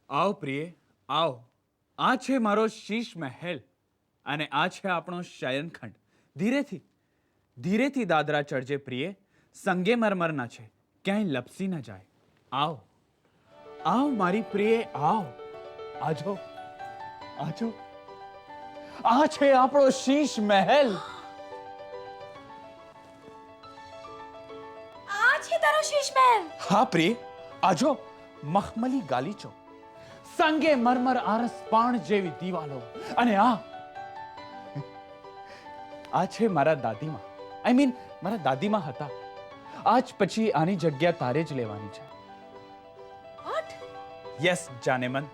આવો પ્રિય, આવો. આ છે મારો શીશ મહેલ અને આ છે આપણો શયનખંડ. ધીરેથી ધીરેથી દાદરા ચડજે પ્રિય, સંગે મરમરના છે, ક્યાંય લપસી ન જાય. આવો આવો મારી પ્રિય, આવો. આજો આજો. આ છે આપણો શીશ મહેલ. આ છે તારો શીશ મહેલ? હા પ્રિય, આજો. મખમલી ગાલીચો, સંગે મરમર આરસ પાણ જેવી દિવાલો, અને આ છે મારા દાદીમાં. આઈ મીન મારા દાદીમાં હતા. આજ પછી આની જગ્યા તારે જ લેવાની છે. વોટ? યસ જાનેમન,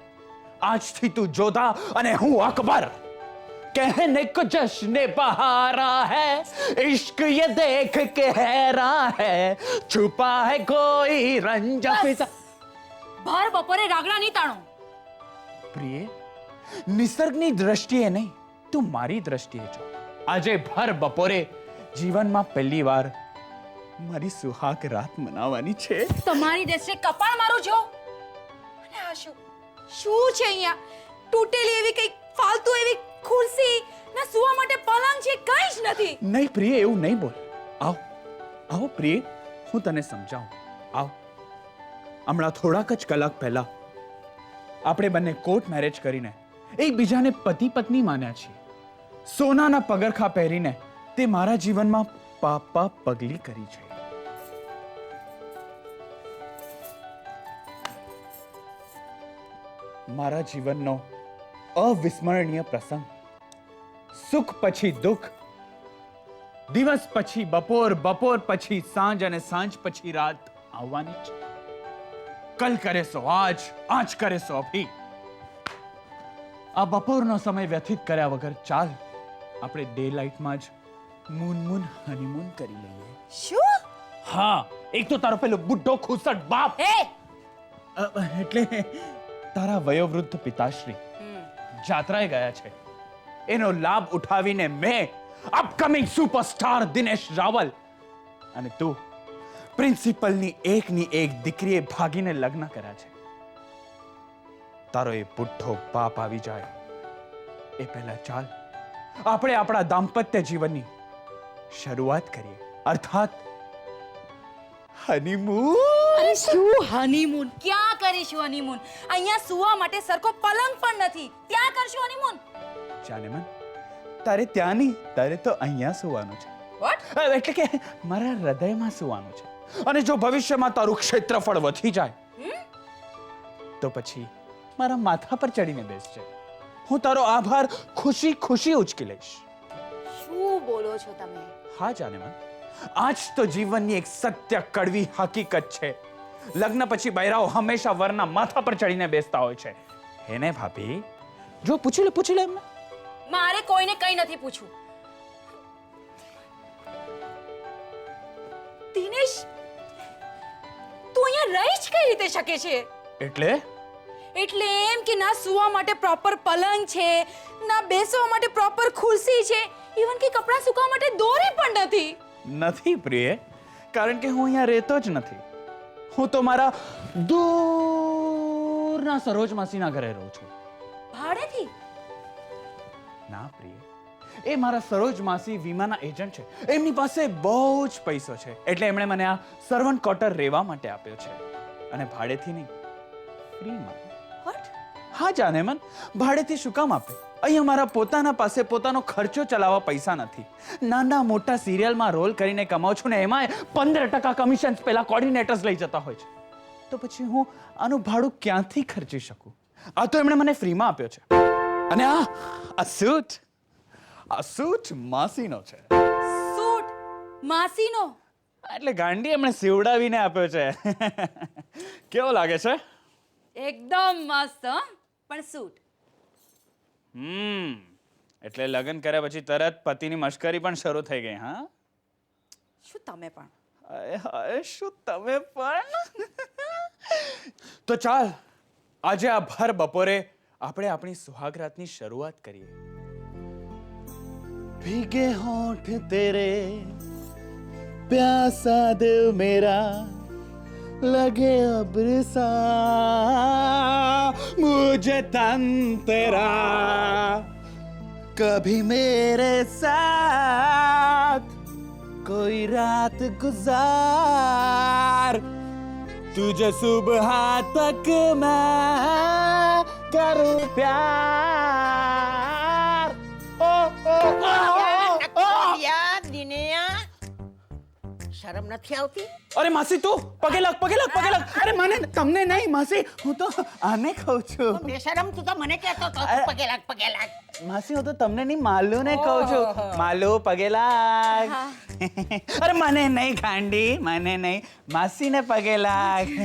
આજથી તું જોધા અને હું અકબર. कहने को जश्न बहारा है, इश्क ये देख के हैरान है, छुपा है कोई रंज फिजा. ભર બપોરે રાગડા નહીં તાણો. પ્રિય, નિસર્ગની દ્રષ્ટિએ નહીં, તું મારી દ્રષ્ટિએ જો. આજે ભર બપોરે જીવનમાં પહેલી વાર મારી સુહાગ રાત મનાવવાની છે. તમારી દ્રષ્ટિએ કપાળ મારું છો. અને આ શું છે અહીંયા? તૂટેલી એવી કઈ ફાલતુ એવી ખુરશી ના સુવા માટે પલંગ છે, કંઈ જ નથી. નહીં પ્રિય, એવું નહીં બોલ. આવ આવો પ્રિય, હું તને સમજાવું. આવ. હમણાં થોડાક જ કલાક પહેલા આપણે બંને કોર્ટ મેરેજ કરીને એકબીજાને પતિ પત્ની માન્યા છીએ. સોનાના પગરખા પહેરીને તે મારા જીવનમાં પાપા પગલી કરી છે. મારા જીવનનો અવિસ્મરણીય પ્રસંગ. સુખ પછી દુઃખ, દિવસ પછી બપોર, બપોર પછી સાંજ અને સાંજ પછી રાત આવવાની છે. કલ કરે સો આજ, આજ કરે સો અભી. આ બપોરનો સમય વ્યતીત કર્યા વગર ચાલ આપણે ડે લાઇટમાં જ મૂન હનીમૂન કરી લઈએ. શું? હા, એક તો તારો પેલો બુઢ્ઢો ખુસટ બાપ, એ એટલે તારા વયોવૃદ્ધ પિતાશ્રી જાત્રાએ ગયા છે. એનો લાભ ઉઠાવીને મેં અપકમિંગ સુપરસ્ટાર દિનેશ રાવલ અને તું પ્રિન્સિપલની એકની એક દીકરીએ ભાગીને લગ્ન કર્યા છે. તારો એ બુઢ્ઢો બાપ આવી જાય એ પહેલા ચાલ આપણે આપણા દાંપત્ય જીવનની શરૂઆત કરીએ, અર્થાત હનીમૂન. અરે શું હનીમૂન? ક્યાં કરીશું હનીમૂન? અહીંયા સુવા માટે સરખો પલંગ પણ નથી, ત્યાં કરશું હનીમૂન. જાનેમન, તારે ત્યાં નહીં, તારે તો અહીંયા સુવાનું છે. વોટ? એટલે કે મારા હૃદયમાં સુવાનું છે. અને જો ભવિષ્યમાં તારું ક્ષેત્રફળ વધી જાય તો પછી મારા માથા પર ચડીને બેસજે. હું તારો આભાર ખુશી ખુશી ઉચકી લઈશ. શું બોલો છો તમે? હા જાનેમન, આજ તો જીવનની એક સત્ય કડવી હકીકત છે. લગ્ન પછી બૈરાઓ હંમેશા વરના માથા પર ચડીને બેસતા હોય છે. હેને ભાભી? જો પૂછી લે એમને. મારે કોઈને કંઈ નથી પૂછવું. દિનેશ, તું અહીંયા રહી જ કઈ રીતે શકે છે? એટલે એમ કે ના સુવા માટે પ્રોપર પલંગ છે, ના બેસવા માટે પ્રોપર ખુરશી છે, ઇવન કે કપડાં સુકવવા માટે દોરી પણ નથી. નથી પ્રિય, કારણ કે હું અહીંયા રહેતો જ નથી. હું તો મારા દૂરના સરોજ માસીના ઘરે રહું છું. ભાડેથી? ના પ્રિય, એ મારા સરોજ માસી વીમાના એજન્ટ છે. એમની પાસે બહુ જ પૈસો છે, એટલે એમણે મને આ સર્વન્ટ ક્વાર્ટર રહેવા માટે આપ્યો છે. અને ભાડેથી નહીં, ફ્રીમાં. વોટ? હા જાનેમન, ભાડેથી શું કામ આપે? અહીંયા મારા પોતાના પાસે પોતાનો ખર્ચો ચલાવવા પૈસા નથી. નાના મોટા સિરિયલમાં રોલ કરીને કમાઉં છું ને એમાં 15% કમિશન પેલા કોર્ડિનેટર્સ લઈ જતા હોય છે. તો પછી હું આનું ભાડું ક્યાંથી ખર્ચી શકું? આ તો એમણે મને ફ્રીમાં આપ્યો છે. અને આ સૂટ માસીનો છે. સૂટ માસીનો? એટલે ગાંડી એમણે સીવડાવીને આપ્યો છે. કેવો લાગે છે? એકદમ મસ્ત, પણ સૂટ. એટલે લગ્ન કર્યા પછી તરત પતિની મશ્કરી પણ શરૂ થઈ ગઈ. હા, શું તમે પણ? હાય, શું તમે પણ? તો ચાલ આજે આ ભર બપોરે આપણે આપણી સુહાગરાતની શરૂઆત કરીએ. ભીગે હોઠ તેરે પ્યાસા દિલ મેરા लगे अब सा तुझे तन तेरा कभी मेरे साथ कोई रात गुजार तुझे सुबह तक मैं करूं प्यार ओ ओ યાર દિનેયા શરમ નથી આવતી અરે માસી તું પગે લાગ અરે મને તમને નહીં માસી હું તો આને કહું છું બેશરમ તું તો મને કહેતો તો પગે લાગ માસી હું તો તમને નહીં માલુ ને કહું છું માલુ પગે લાગ અરે મને નહીં ખાંડી મને નહીં માસીને પગે લાગ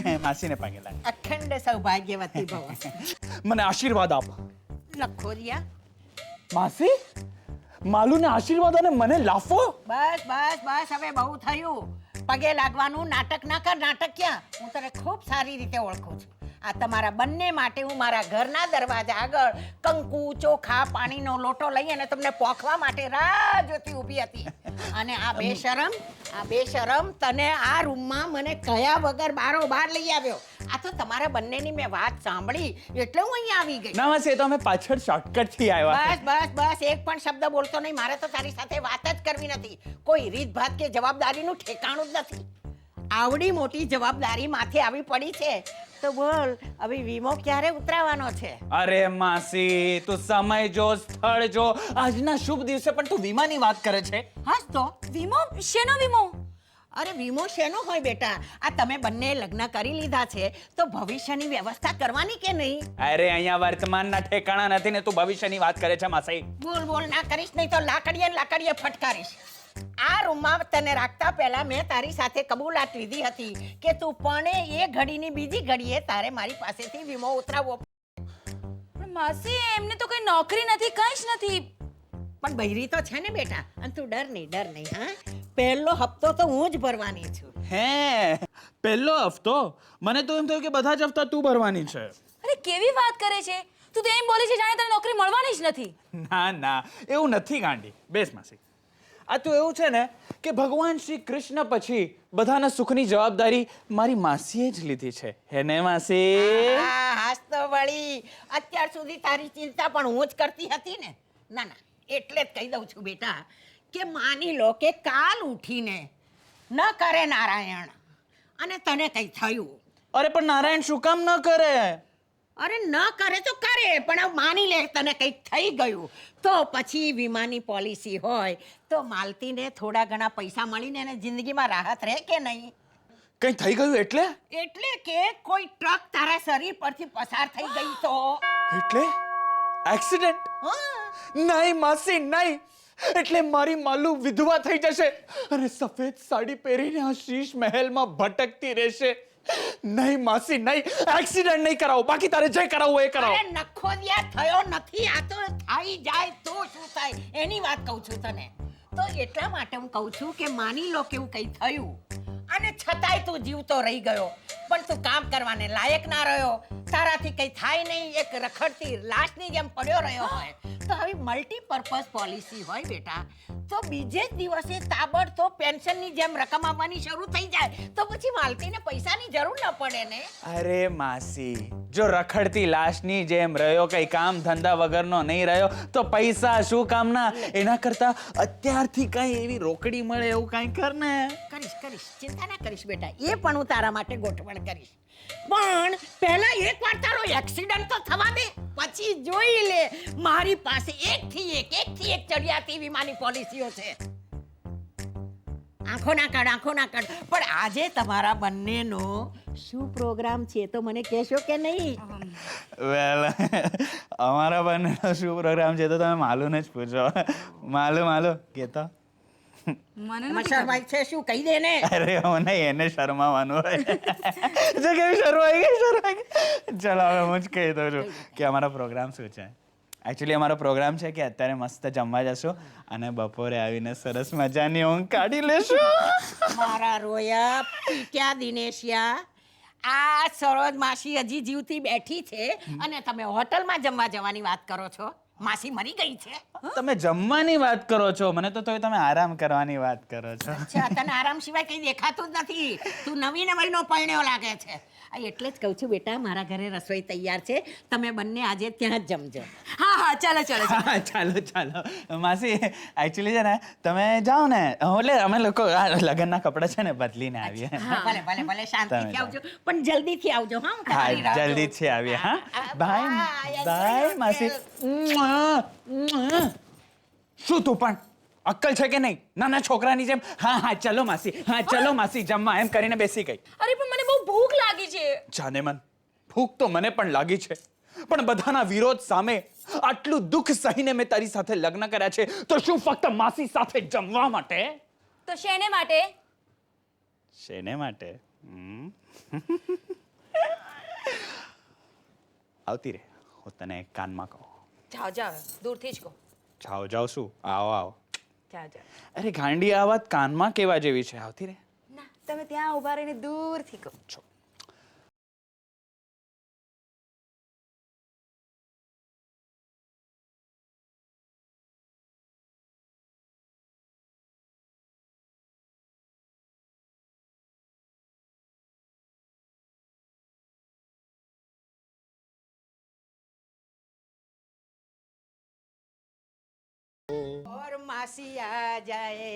અખંડ સૌભાગ્યવતી ભવ મને આશીર્વાદ આપ લખો દિયા માસી માલુને આશીર્વાદ અને મને લાફો બસ હવે બહુ થયું પગે લાગવાનું નાટક ના કર નાટક ક્યાં હું તને ખૂબ સારી રીતે ઓળખું છું આ તમારા બંને માટે હું મારા ઘરના દરવાજા આગળ કંકુ ચોખા પાણીનો લોટો લઈ અને તમને પોખવા માટે રાહ જોતી ઊભી હતી અને આ બેશરમ તને આ રૂમમાં મને કયા વગર બારોબાર લઈ આવ્યો આ તો તમારા બંનેની મેં વાત સાંભળી એટલે હું અહીંયા આવી ગઈ ના માસી એ તો અમે પાછળ શોર્ટકટ થી આવ્યા બસ એક પણ શબ્દ બોલતો નહીં મારે તો તારી સાથે વાત જ કરવી નથી કોઈ રીતભાત કે જવાબદારીનું ઠેકાણું જ નથી આવડી મોટી જવાબદારી માથે આવી પડી છે તો બોલ હવે વીમો ક્યારે ઉતરાવવાનો છે અરે માસી તું સમય જો સ્થળ જો આજના શુભ દિવસે પણ તું વીમાની વાત કરે છે હાસ તો વીમો શેનો વીમો અરે વીમો શેનો હોય બેટા આ તમે બંને લગ્ન કરી લીધા છે તો ભવિષ્યની વ્યવસ્થા કરવાની કે નહીં અરે અહીંયા વર્તમાનના ઠેકાણા નથી ને તું ભવિષ્યની વાત કરે છે માસી બોલ ના કરીશ નહીં તો લાકડીએ ફટકારીશ આ રૂમમાં તને રાખતા પહેલા મેં તારી સાથે કબૂલાત લીધી હતી કે તું પણ એ ઘડીની બીજી ઘડીએ તારે મારી પાસેથી વીમો ઉતરાવવો પણ માસી એમને તો કઈ નોકરી નથી કઈ જ નથી પણ બૈરી તો છે ને બેટા અને તું ડર નહીં હા પહેલો હપ્તો તો હું જ ભરવાની છું હે પહેલો હફતો મને તો એમ થયું કે બધા જ હફતા તું ભરવાની છે અરે કેવી વાત કરે છે તું તો એમ બોલે છે જાણે તને નોકરી મળવાની જ નથી ના એવું નથી ગાંડી બેસ માસી આ તો એવું છે ને કે ભગવાન શ્રી કૃષ્ણ પછી બધાના સુખની જવાબદારી મારી માસીએ જ લીધી છે હે ને માસી હાસ તો વળી અત્યાર સુધી તારી ચિંતા પણ હું જ કરતી હતી ને ના એટલે જ કહી દઉં છું બેટા કે માની લો કે કાલ ઉઠીને ન કરે નારાયણ અને તને કઈ થયું અરે પણ નારાયણ શું કામ ન કરે અરે ન કરે તો કરે પણ માની લે તને કંઈક થઈ ગયું તો પછી વીમાની પોલિસી હોય તો માલતીને થોડા ઘણા પૈસા મળીને એને જિંદગીમાં રાહત રહે કે નહીં કઈ થઈ ગયું એટલે કે કોઈ ટ્રક તારા શરીર પરથી પસાર થઈ ગઈ તો એટલે એક્સિડન્ટ નહીં માસી નહીં એટલે મારી માલુ વિધવા થઈ જશે અને સફેદ સાડી પહેરીને આ શીશ મહેલમાં ભટકતી રહેશે નહીં માસી નહીં એક્સિડન્ટ નહીં કરાવો બાકી તારે જે કરાવવું એ કરાવો અરે નખોદિયા થયો નથી આ તો થઈ જાય તો શું થાય એની વાત કહું છું તને તો એટલા માટે હું કહું છું કે માની લો કે એવું કંઈ થયું અને છતાંય તું જીવતો રહી ગયો પણ તું કામ કરવાને લાયક ના રહ્યો તારાથી કંઈ થાય નહીં એક રખડતી લાશની જેમ પડ્યો રહ્યો હોય તો આવી મલ્ટીપર્પઝ પોલિસી હોય બેટા તો બીજે જ દિવસે તાબડતોબ પેન્શનની જેમ રકમ આવવાની શરૂ થઈ જાય તો પછી માલતીને પૈસાની જરૂર ન પડે ને અરે માસી જો રખડતી લાશની જેમ રહ્યો કઈ કામ ધંધા વગરનો નહીં રહ્યો તો પૈસા શું કામના એના કરતા અત્યારથી કઈ એવી રોકડી મળે એવું કઈ કર ને કરીશ ચિંતા ના કરીશ બેટા એ પણ હું તારા માટે ગોઠવણ કરીશ પણ પહેલા એકવાર તારો એક્સિડન્ટ તો થવા દે પછી જોઈ લે મારી પાસે એકથી એક ચડિયાતી વીમાની પોલિસીઓ છે આંખો ના કાઢ પણ આજે તમારા બંનેનો શું પ્રોગ્રામ છે તો મને કહેશો કે નહીં વેલ અમારા બંનેનો શું પ્રોગ્રામ છે તો તમે માલુને જ પૂછો માલુ કેતો મને શરમાઈ છે શું કહી દે ને અરે મને એને શરમાવાનું હોય જો કેવી શરમાઈ ગઈ ચલો હવે હું જ કહી દઉં છું કે અમારો પ્રોગ્રામ શું છે એકચ્યુઅલી અમારો પ્રોગ્રામ છે કે અત્યારે મસ્ત જમવા જશું અને બપોરે આવીને સરસ મજાની ઊંઘ કાઢી લેશું મારા રોયા પીટ્યા દિનેશિયા આ સરોજ માસી હજી જીવતી બેઠી છે અને તમે હોટલમાં જમવા જવાની વાત કરો છો માસી મરી ગઈ છે તમે જમવાની વાત કરો છો મને તો તમે આરામ કરવાની વાત કરો છો અચ્છા તને આરામ સિવાય કઈ દેખાતું જ નથી તું નવી નવીનો પરણ્યો લાગે છે એટલે જ કહું છું બેટા મારા ઘરે રસોઈ તૈયાર છે તમે બંને આજે ત્યાં જ જમજો. હા હા ચાલો ચાલો ચાલો. હા ચાલો ચાલો માસી એકચ્યુઅલી છે ને તમે જાઓ ને એટલે અમે લોકો આ લગ્નના કપડાં છે ને બદલીને આવીએ ભલે ભલે ભલે શાંતિથી તમે આવજો પણ જલ્દીથી આવજો હા હું હા તમારી રાહ જોઉં. જલ્દી છે આવીએ હા બાય Bye. બાય માસી શું તું પણ અક્કલ છે કે નહીં નાના છોકરાની જેમ હા હા ચલો માસી જમવા એમ કરીને બેસી ગઈ. અરે પણ મને બહુ ભૂખ લાગી છે. જાને મન ભૂખ તો મને પણ લાગી છે પણ બધાના વિરોધ સામે આટલું દુઃખ સહીને મેં તારી સાથે લગ્ન કર્યા છે તો શું ફક્ત માસી સાથે જમવા માટે? તો શેને માટે? શેને માટે? આવતી રે હું તને કાનમાં કહું. જાઓ જાઓ દૂરથી જ કહો. જાઓ શું આવો જાઓ જાઓ. અરે ગાંડી આ વાત કાનમાં કેવા જેવી છે આવતી રે. ના તમે ત્યાં ઊભા રહીને દૂરથી કહો. છો ઓર માસી આ જાય.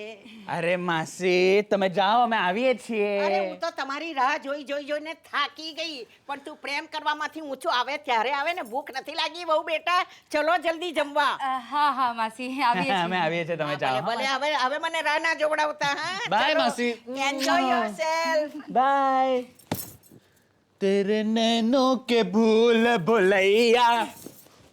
અરે માસી તમે જાઓ અમે આવીએ અરે છીએ. હું તો તમારી રાહ જોઈને થાકી ગઈ પણ તું પ્રેમ કરવામાંથી ઊંચું આવે ત્યારે આવે ને ભૂખ નથી લાગી બહુ બેટા ચલો જલ્દી જમવા. હા હા માસી આવીએ અમે આવીએ છીએ તમે જાઓ. ભલે હવે મને રાહ ના જોવડાવતા હા Bye, માસી. Enjoy yourself. बाय तेरे नैनों के भूल भुलैया.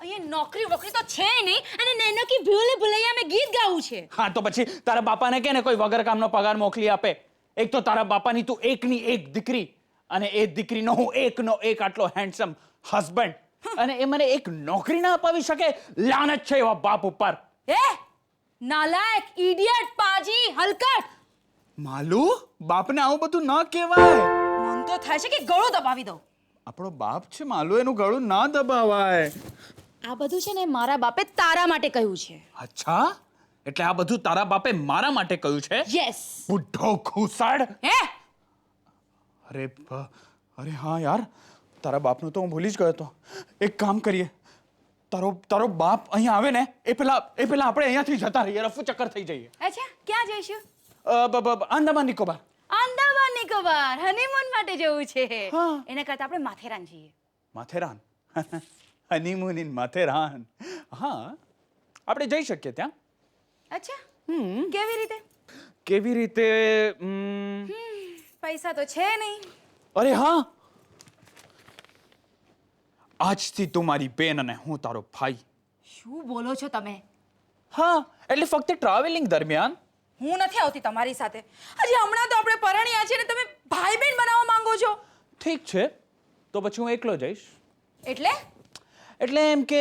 અહીંયા નોકરી વોકરી તો છે નહીં અને નૈનો કી ભૂલે ભૂલૈયા મેં ગીત ગાવું છે. હા તો પછી તારા બાપાને કે ને કોઈ વગર કામનો પગાર મોકલી આપે. એક તો તારા બાપાની તું એકની એક દીકરી અને એ દીકરીનો હું એકનો એક આટલો હેન્ડસમ હસબન્ડ અને એ મને એક નોકરી ના અપાવી શકે. લાનત છે એવા બાપ ઉપર. એ નાલાયક ઇડિયટ પાજી હલકટ. માલુ બાપને આવું બધું ના કહેવાય. મન તો થાય છે કે ગળું દબાવી દઉં. આપણો બાપ છે માલુ એનું ગળું ના દબાવાય. આ બધું છે ને મારા બાપે તારા માટે કહ્યું છે. અચ્છા એટલે આ બધું તારા બાપે મારા માટે કહ્યું છે? યસ. બુઢ્ઢો ઘૂસાડ. હે અરે હા યાર તારા બાપનું તો હું ભૂલી જ ગયો હતો. એક કામ કરીએ તારો બાપ અહીંયા આવે ને એ પેલા આપણે અહીંયાથી જતા રહીએ રફુ ચક્કર થઈ જઈએ. અચ્છા ક્યાં જઈશું? આંદામાન નિકોબાર. આંદામાન નિકોબાર હનીમૂન માટે જવું છે. હા. એના કરતા આપણે માથેરાન જઈએ. Matheran honeymoon in Matheran. હા આપણે જઈ શકીએ ત્યાં. અચ્છા કેવી રીતે? કેવી રીતે? પૈસા તો છે નહીં. અરે હા આજથી તું મારી બેન અને હું તારો ભાઈ. શું બોલો છો તમે? હા એટલે ફક્ત ટ્રાવેલિંગ દરમિયાન. હું નથી આવતી તમારી સાથે. હજી હમણાં તો આપણે પરણ્યા છે ને તમે ભાઈ બહેન બનાવવા માંગો છો. ઠીક છે તો પછી હું એકલો જઈશ. એટલે એમ કે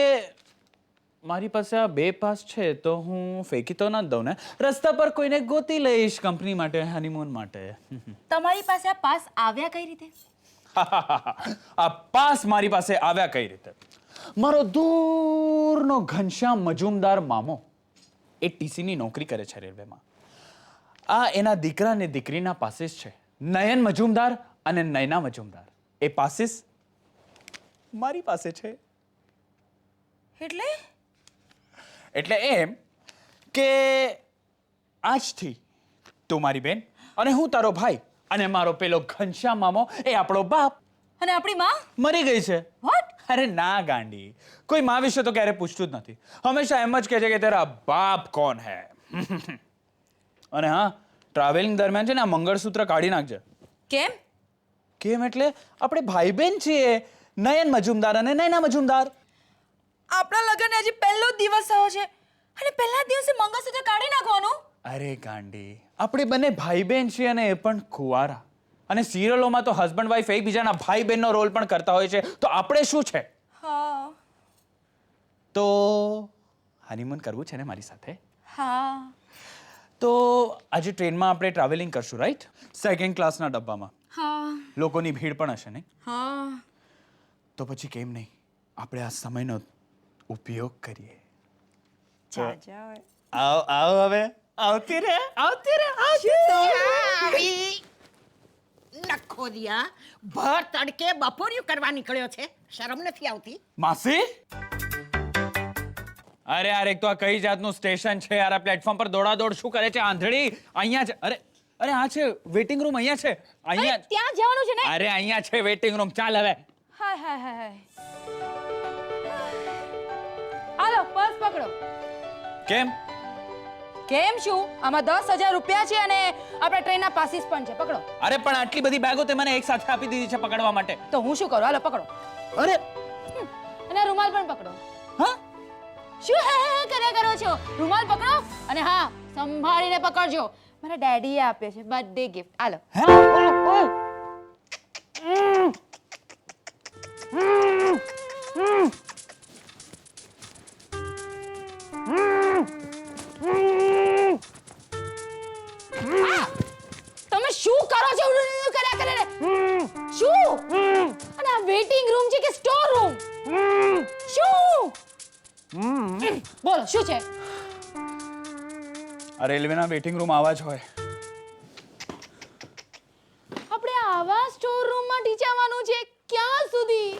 મારી પાસે આ 2 પાસ છે તો હું ફેંકી તો ના જ દઉં ને. રસ્તા પર કોઈને ગોતી લઈશ કંપની માટે હનીમૂન માટે. તમારી પાસે આ પાસ આવ્યા કઈ રીતે? આ પાસ મારી પાસે આવ્યા કઈ રીતે? મારો દૂરનો ઘનશ્યામ મજુમદાર મામો એ ટીસીની નોકરી કરે છે રેલવેમાં. આ એના દીકરા ને દીકરીના પાસીસ છે નયન મજુમદાર અને નયના મજુમદાર. એ પાસીસ મારી પાસે છે. એટલે એમ કે આજથી તું મારી બેન અને હું તારો ભાઈ અને મારો પેલો ઘનશ્યામ મામો એ આપણો બાપ. અને આપણી માં મરી ગઈ છે. વોટ? અરે ના ગાંડી કોઈ માં વિશે તો ક્યારે પૂછતું જ નથી. હંમેશા એમ જ કહે છે કે તેરા બાપ કોણ હે. અને હા ટ્રાવેલિંગ દરમિયાન છે ને આ મંગળસૂત્ર કાઢી નાખજે. કેમ? કેમ એટલે આપણે ભાઈ બહેન છીએ નયન મજુમદાર અને નયના મજુમદાર. આપણા લગ્ન હજી પહેલો જ દિવસ થયો છે અને પહેલા જ દિવસે મંગળસૂત્ર કાઢી નાખવાનું? અરે ગાંડી આપણે બંને ભાઈ બહેન છીએ અને એ પણ કુંવારા. અને સિરિયલોમાં તો હસબન્ડ વાઈફ એકબીજાના ભાઈ બહેનનો રોલ પણ કરતા હોય છે તો આપણે શું છે? હા તો હનીમૂન કરવું છે ને મારી સાથે? હા. તો આજે ટ્રેનમાં આપણે ટ્રાવેલિંગ કરશું રાઈટ? 2nd ક્લાસના ડબ્બામાં. હા લોકોની ભીડ પણ હશે નહીં? હા. તો પછી કેમ નહીં આપણે આ સમયનો ઉપયોગ કરીએ. આવ હવે આવતી રે. આવી નખોરિયા ભર તડકે બપોરિયું કરવા નીકળ્યો છે, શરમ નથી આવતી? માસી અરે યાર, એક તો આ કઈ જાતનું સ્ટેશન છે યાર? આ પ્લેટફોર્મ પર દોડાદોડ શું કરે છે આંધળી? અહીંયા છે. અરે અરે આ છે વેટિંગ રૂમ, અહીંયા છે. અહીંયા ત્યાં જવાનું છે ને? અરે અહીંયા છે વેટિંગ રૂમ. ચાલ હવે. હાય હાય હાય. હાલો પર્સ પકડો. કેમ? કેમ શું? આમાં 10,000 રૂપિયા છે અને આપણા ટ્રેનના પાસીસ પણ છે. પકડો. અરે પણ આટલી બધી બેગો તે મને એક સાથે આપી દીધી છે પકડવા માટે. તો હું શું કરું? હાલો પકડો. અરે અને રૂમાલ પણ પકડો. હા, શું હે કર્યા કરો છો? રૂમાલ પકડો અને હા, સંભાળીને પકડજો. મારા ડેડીએ આપ્યો છે બર્થડે ગિફ્ટ. હાલો. તમે શું કરો છો? કર્યા કરે શું? અને આ વેટિંગ રૂમ છે કે સ્ટોર રૂમ? શું? બોલો શું છે? આ રેલવેના વેટિંગ રૂમ આવા જ હોય. આપણે આવા સ્ટોર રૂમમાં ઢીચાવાનું છે ક્યાં સુધી?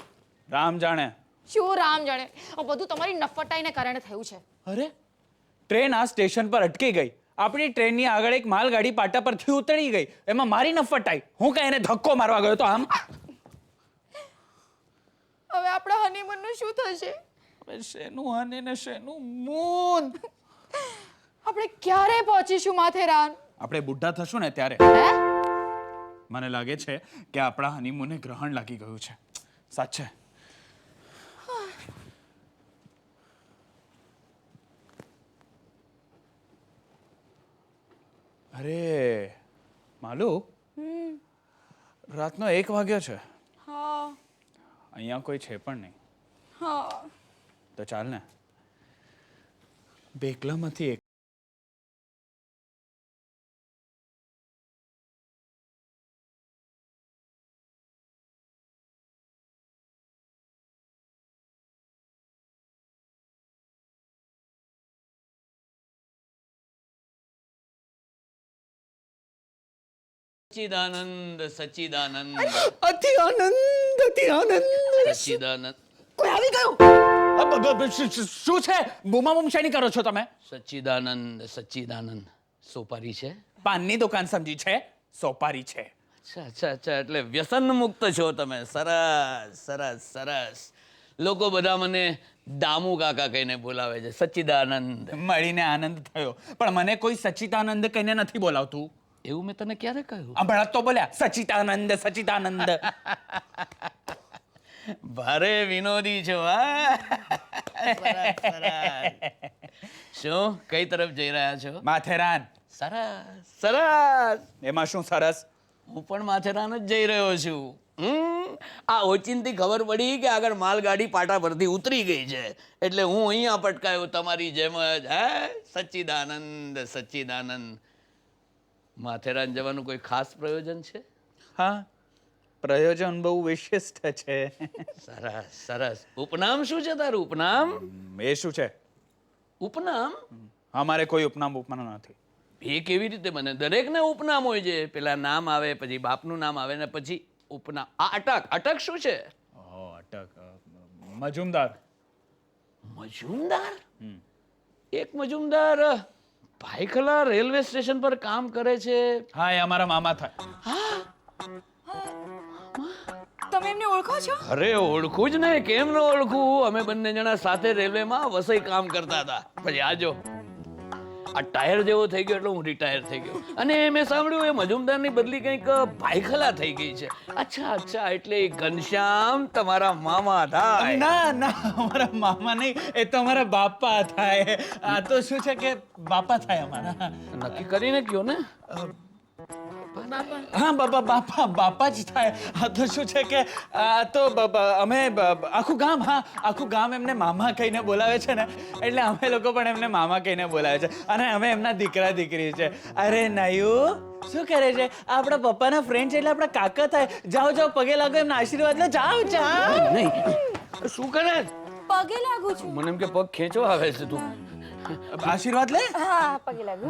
રામ જાણે. શું રામ જાણે? આ બધું તમારી નફટાઈને કારણે થયું છે. અરે ટ્રેન આ સ્ટેશન પર અટકી ગઈ. આપણી ટ્રેનની આગળ એક માલગાડી પાટા પરથી ઉતરી ગઈ. એમાં મારી નફટાઈ. હું કઈ એને ધક્કો મારવા ગયો તો આમ. હવે આપણા હનીમૂનનું શું થશે? શેનું હને ને શેનું મૂન. આપણે ક્યારે પહોંચીશું માથેરાન? આપણે બુઢા થશું ને ત્યારે. હે? મને લાગે છે કે આપણા હનીમૂને ગ્રહણ લાગી ગયું છે. સાચે. અરે માલુ, રાતનો 1 વાગ્યો છે. હા અહીંયા કોઈ છે પણ નહીં. હા. તો ચાલ ને બેકલામાંથી એક સચ્ચિદાનંદ સચ્ચિદાનંદ અતિ આનંદ સચ્ચિદાનંદ કોઈ આવી ગયું? શું છે? બૂમાબૂમ શેની કરો છો તમે? સચ્ચિદાનંદ સચ્ચિદાનંદ સોપારી છે? પાનની દુકાન સમજી છે? સોપારી છે. અચ્છા અચ્છા અચ્છા, એટલે વ્યસન મુક્ત છો તમે. સરસ સરસ સરસ. લોકો બધા મને દામુ કાકા કહીને બોલાવે છે. સચ્ચિદાનંદ. મળીને આનંદ થયો, પણ મને કોઈ સચ્ચિદાનંદ કહીને નથી બોલાવતું. એવું મેં તને ક્યારે કહ્યું? હમણાં તો બોલ્યા સચ્ચિદાનંદ સચ્ચિદાનંદ. ભારે વિનોદી છો. હા સરસ સરસ. શું કઈ તરફ જઈ રહ્યા છો? માથેરાન. સરસ સરસ. એમાં શું સરસ? હું પણ માથેરાન જ જઈ રહ્યો છું. આ ઓચિંતી ખબર પડી કે આગળ માલગાડી પાટા પરથી ઉતરી ગઈ છે, એટલે હું અહીંયા પટકાયો તમારી જેમ જ. હે સચ્ચિદાનંદ સચ્ચિદાનંદ. માથેરાન જવાનું કોઈ ખાસ પ્રયોજન છે? હા, પ્રયોજન બહુ વિશિષ્ટ છે. સરસ સરસ. ઉપનામ શું છે તારું? ઉપનામ? એ શું છે? ઉપનામ? અમારે કોઈ ઉપનામ નથી. એ કેવી રીતે બને? દરેકને ઉપનામ હોય છે. પેલા નામ આવે, પછી બાપનું નામ આવે ને પછી ઉપનામ. આ અટક. અટક શું છે? અટક મજુમદાર. મજુમદાર? એક મજુમદાર ભાઈખલા રેલવે સ્ટેશન પર કામ કરે છે. હા, એ અમારા મામા થાય. તમે એમને ઓળખો છો? અરે ઓળખું જ ને, કેમ ન ઓળખું? અમે બંને જણા સાથે રેલવેમાં વસઈ કામ કરતા હતા. પછી આજો આ ટાયર જેવો થઈ ગયો એટલે હું રિટાયર થઈ ગયો. અને મેં સાંભળ્યું એ મજુમદારની બદલી કંઈક ભાઈખલા થઈ ગઈ છે. અચ્છા અચ્છા, એટલે એ ઘનશ્યામ તમારા મામા થાય? ના ના, અમારા મામા નહીં, એ તો અમારા બાપા થાય. આ તો શું છે કે બાપા થાય અમારા. નક્કી કરીને કયો ને. હા, બાપા જ થાય. આ તો શું છે કે આ તો અમે આખું ગામ એમને મામા કહીને બોલાવે છે ને, એટલે અમે લોકો પણ એમને મામા કહીને બોલાવે છે. અને અમે એમના દીકરા દીકરી છે. અરે નયુ શું કરે છે? આપણા પપ્પાના ફ્રેન્ડ છે એટલે આપણા કાકા થાય. જાઓ જાઓ, પગે લાગો, એમના આશીર્વાદ લો. જાઓ જાઓ. નહીં, શું કરે? પગે લાગુ છું. મને એમ કે પગ ખેંચવા આવે છે તું. આશીર્વાદ લે. હા, પગે લાગુ.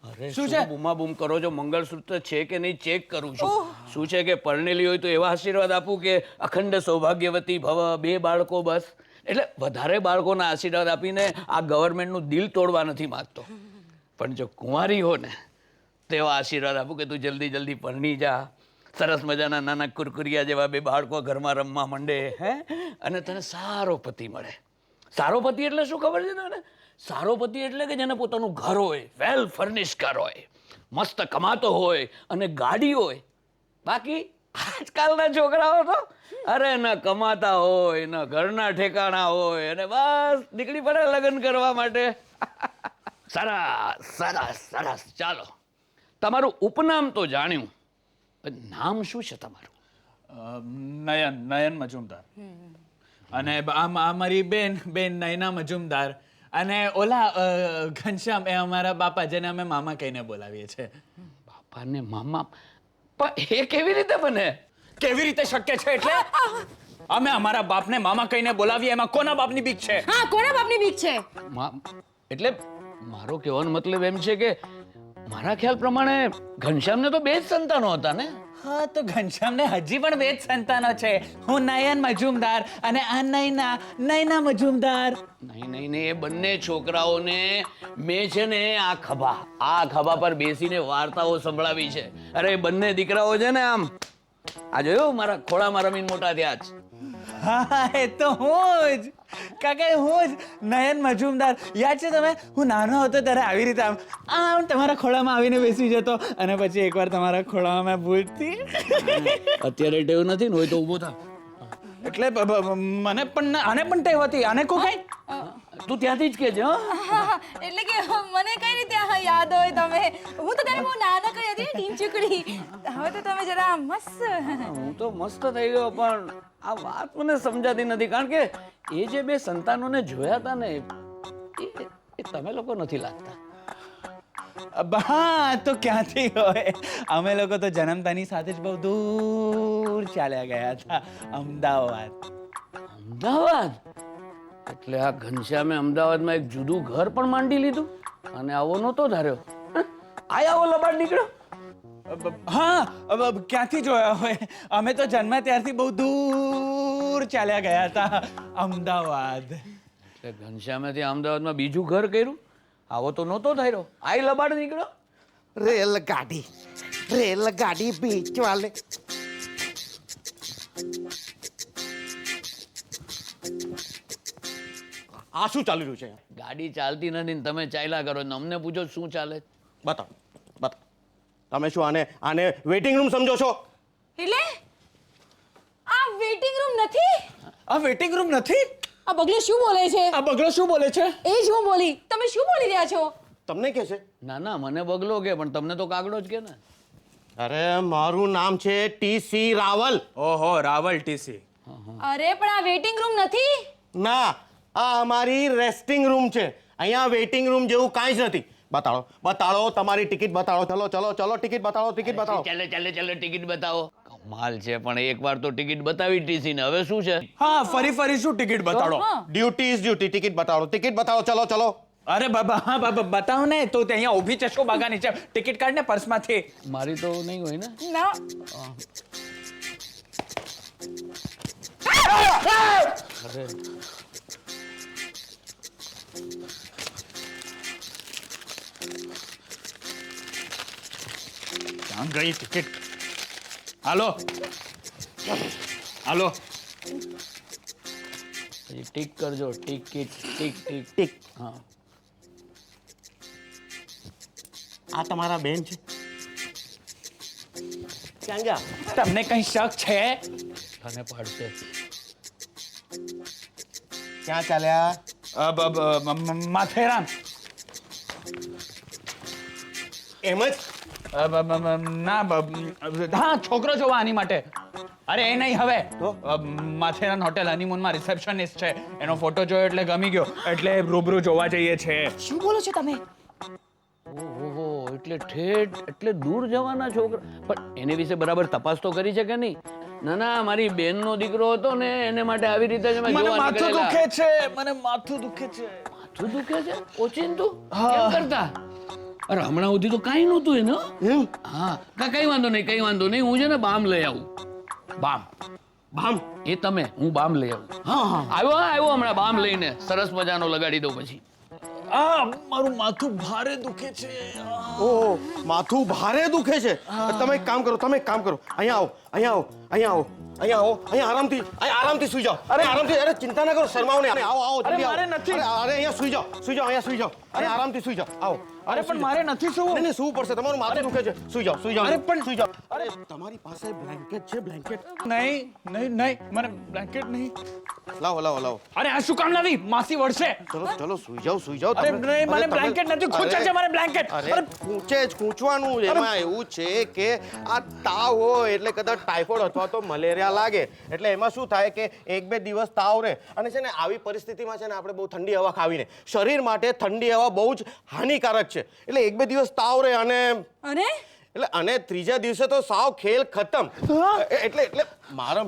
અરે શું શું છે? બૂમાબૂમ કરો છો? મંગળસૂત્ર છે કે નહીં ચેક કરું છું. શું છે કે પરણેલી હોય તો એવા આશીર્વાદ આપું કે અખંડ સૌભાગ્યવતી ભવ, 2 બાળકો બસ. એટલે વધારે બાળકોના આશીર્વાદ આપીને આ ગવર્મેન્ટનું દિલ તોડવા નથી માંગતો, પણ જો કુંવારી હો ને તેવા આશીર્વાદ આપું કે તું જલ્દી જલ્દી પરણી જા, સરસ મજાના નાના કુરકુરિયા જેવા 2 બાળકો ઘરમાં રમવા માંડે, હે, અને તને સારો પતિ મળે. સારો પતિ એટલે શું ખબર છે તને? સારો પતિ એટલે કે જેને પોતાનું ઘર હોય, વેલ ફર્નિશ ઘર હોય, મસ્ત કમાતો હોય અને ગાડી હોય. બાકી આજકાલના છોકરાઓ તો અરે ન કમાતા હોય, ન ઘરના ઠેકાણા હોય, અને બસ નીકળી પડે લગ્ન કરવા માટે. સરસ સરસ સરસ. ચાલો, તમારું ઉપનામ તો જાણ્યું, પણ નામ શું છે તમારું? નયન મજુમદાર. અને આ મારી બેન નયના મજુમદાર. અને ઓલા ઘનશ્યામ, એ અમારા બાપા, જેને અમે મામા કહીને બોલાવીએ છીએ. બાપાને મામા? પણ એ કેવી રીતે બને? કેવી રીતે શક્ય છે એટલે? અમે અમારા બાપને મામા કહીને બોલાવીએ, એમાં કોના બાપની બીક છે? હા, કોના બાપની બીક છે? એટલે મારો કહેવાનો મતલબ એમ છે કે મારા ખ્યાલ પ્રમાણે ઘનશ્યામને તો 2 જ સંતાનો હતા ને? હા, તો ઘનશ્યામને હજી પણ 2 જ સંતાનો છે. હું નયન મજુમદાર અને આ નયના મજુમદાર. નહીં, એ બંને છોકરાઓને મેં છે ને આ ખભા પર બેસીને વાર્તાઓ સંભળાવી છે. અરે એ બંને દીકરાઓ છે ને આમ આ જોયું, મારા ખોળામાં રમીને મોટા થયા જ. હા, એ તો હું જ કાકા, હું જ નયન મજુમદાર. યાદ છે તમે, હું નાનો હતો ત્યારે આવી રીતે આમ તમારા ખોળામાં આવીને બેસી જતો, અને પછી એકવાર તમારા ખોળામાં મેં ભૂલથી. અત્યારે ટેવ નથી ને, હોય તો ઊભો થા. એટલે મને પણ આને પણ ટેવ હતી. આને કો કઈ તું ત્યાંથી જ કહેજે. હા, એટલે કે મને કઈ રીતે યાદ હોય તમે? હું તો ત્યારે બહુ નાનકડી હતી, ટીંચુકડી. હવે તો તમે જરા મસ્ત. હું તો મસ્ત થઈ ગયો, પણ આ વાત મને સમજાતી નથી, કારણ કે એ જે 2 સંતાનોને જોયા હતા ને એ તમે લોકો નથી લાગતા. હા, તો ક્યાંથી હોય? અમે લોકો તો જન્મતાની સાથે જ બહુ દૂર ચાલ્યા ગયા હતા, અમદાવાદ. અમદાવાદ? એટલે આ ઘનશ્યામે અમદાવાદમાં એક જુદું ઘર પણ માંડી લીધું, અને આવો નહોતો ધાર્યો. આવો લબાડ નીકળ્યો. હા, ક્યાંથી જોયા હોય? અમે તો જન્મ્યા ત્યારથી બહુ દૂર ચાલ્યા ગયા હતા, અમદાવાદ. એટલે ઘનશ્યામેથી અમદાવાદમાં બીજું ઘર કર્યું? આવો તો નહોતો ધાર્યો. લબાડ નીકળ્યો. રેલગાડી બીચ વાલે. આ શું ચાલી રહ્યું છે? ગાડી ચાલતી નથી ને તમે ચાલ્યા કરો ને અમને પૂછો શું ચાલે? બતાવો. તમે શું આને વેઇટિંગ રૂમ સમજો છો? એટલે આ વેઇટિંગ રૂમ નથી? આ વેઇટિંગ રૂમ નથી? આ બગલો શું બોલે છે? આ બગલો શું બોલે છે? એ જ હું બોલી. તમે શું બોલી રહ્યા છો? તમને કે છે? ના, મને બગલો કે, પણ તમને તો કાગડો જ કે ને. અરે મારું નામ છે TC રાવલ. ઓહો, રાવલ ટીસી. અરે પણ આ વેઇટિંગ રૂમ નથી. ના, આ અમારી રેસ્ટિંગ રૂમ છે. અહીંયા વેઇટિંગ રૂમ જેવું કાંઈ જ નથી. બતાડો તમારી ટિકિટ બતાડો. ચલો ટિકિટ બતાડો. ચાલે ટિકિટ બતાવો. કમાલ છે, પણ એકવાર તો ટિકિટ બતાવી ટીસી ને, હવે શું છે? હા, ફરી શું ટિકિટ બતાડો? Duty is duty. ટિકિટ બતાડો. ચલો. અરે બાબા, હા બાબા, બતાવો ને. તો અહીંયા ઊભી છે શું બાગા નીચે? ટિકિટ કાઢ ને પર્સમાંથી. મારી તો નહીં હોય ને. ના. અરે ક્યાં ગઈ ટિકિટ? હાલો. ટીક કરજો. ટીક. હા, આ તમારા બેન છે? ક્યાં ગયા? તમને કઈ શક છે? તને પાડશે. ક્યાં ચાલ્યા? માથેરાન. એમ જ? ના, હા, છોકરો જોવા આની માટે. અરે એ નહીં, હવે માથેરાન હોટેલ હનીમૂનમાં રિસેપ્શનિસ્ટ છે. એનો ફોટો જોયો એટલે ગમી ગયો, એટલે રૂબરૂ જોવા જઈએ છે. શું બોલો છો તમે? ઓહો, એટલે દૂર જવાના છોકરા. પણ એને વિશે બરાબર તપાસ તો કરી છે કે નહીં? ના, મારી બેનનો દીકરો હતો ને, એને માટે આવી રીતે જ અમે મને જોવા માથું નીકળેલા. દુખે છે, મને માથું દુખે છે. માથું દુખે છે? ઓચિંતું કેમ કરતા? અરે હમણાં સુધી તો કાંઈ નહોતું એને હો. એમ હા કઈ વાંધો નહીં હું છે ને બામ લઈ આવું બામ ભામ એ તમે હું બામ લઈ આવું હા હા આવ્યો હમણાં બામ લઈને સરસ મજાનો લગાડી દઉં પછી મારું માથું ભારે દુખે છે ઓ માથું ભારે દુખે છે તમે એક કામ કરો અહીંયા આવો અહીંયા આરામથી સુઈ જાઓ અરે ચિંતા ના કરો શરમાઓ ને આવો જલ્દી આવો. મારે નથી. અરે અહીંયા સુઈ જાઓ અહીંયા સુઈ જાઓ અરે આરામથી સુઈ જાઓ આવો અરે પણ મારે નથી શું નહીં સૂવું પડશે તમારું માથું દુખે છે સુઈ જાઓ અરે પણ- સુઈ જાઓ અરે તમારી પાસે બ્લેન્કેટ છે બ્લેન્કેટ નહીં મને બ્લેન્કેટ નહીં લાવો અરે આ શું કામ લાવી માસી વળશે ચલો સુઈ જાઓ અરે તમે. નહીં, મને અરે તમે- બ્લેન્કેટ નથી ખૂંચે છે મને બ્લેન્કેટ અરે ખૂંચવાનું એમાં એવું છે કે આ તાવ હોય એટલે કદાચ ટાઇફોઇડ અથવા તો મલેરિયા લાગે એટલે એમાં શું થાય કે 1-2 દિવસ તાવ રહે અને છે ને આવી પરિસ્થિતિમાં છે ને આપણે બહુ ઠંડી હવા ખાવીને શરીર માટે ઠંડી હવા બહુ જ હાનિકારક છે એટલે 1-2 દિવસ તાવ રહે અને ત્રીજા દિવસે તો સાવ ખેલ ખતમ એટલે મારો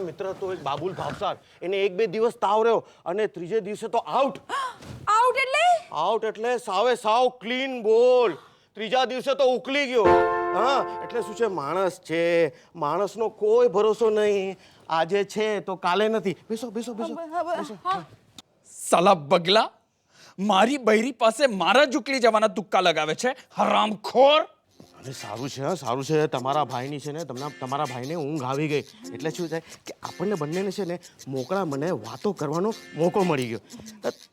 મિત્ર હતો એક બાબુલ ભાવસાર એને 1-2 દિવસ તાવ રહ્યો અને ત્રીજે દિવસે તો આઉટ એટલે સાવ ક્લીન બોલ ત્રીજા દિવસે તો ઉકલી ગયો હા એટલે શું છે માણસનો કોઈ ભરોસો નહીં આજે છે તો કાલે નથી બેસો સાલા બગલા મારી બૈરી પાસે મારા જ ઉકલી જવાના તુક્કા લગાવે છે હરામખોર અરે સારું છે તમારા ભાઈની છે ને તમારા ભાઈને ઊંઘ આવી ગઈ એટલે શું થાય કે આપણને બંનેને છે ને મોકળા મને વાતો કરવાનો મોકો મળી ગયો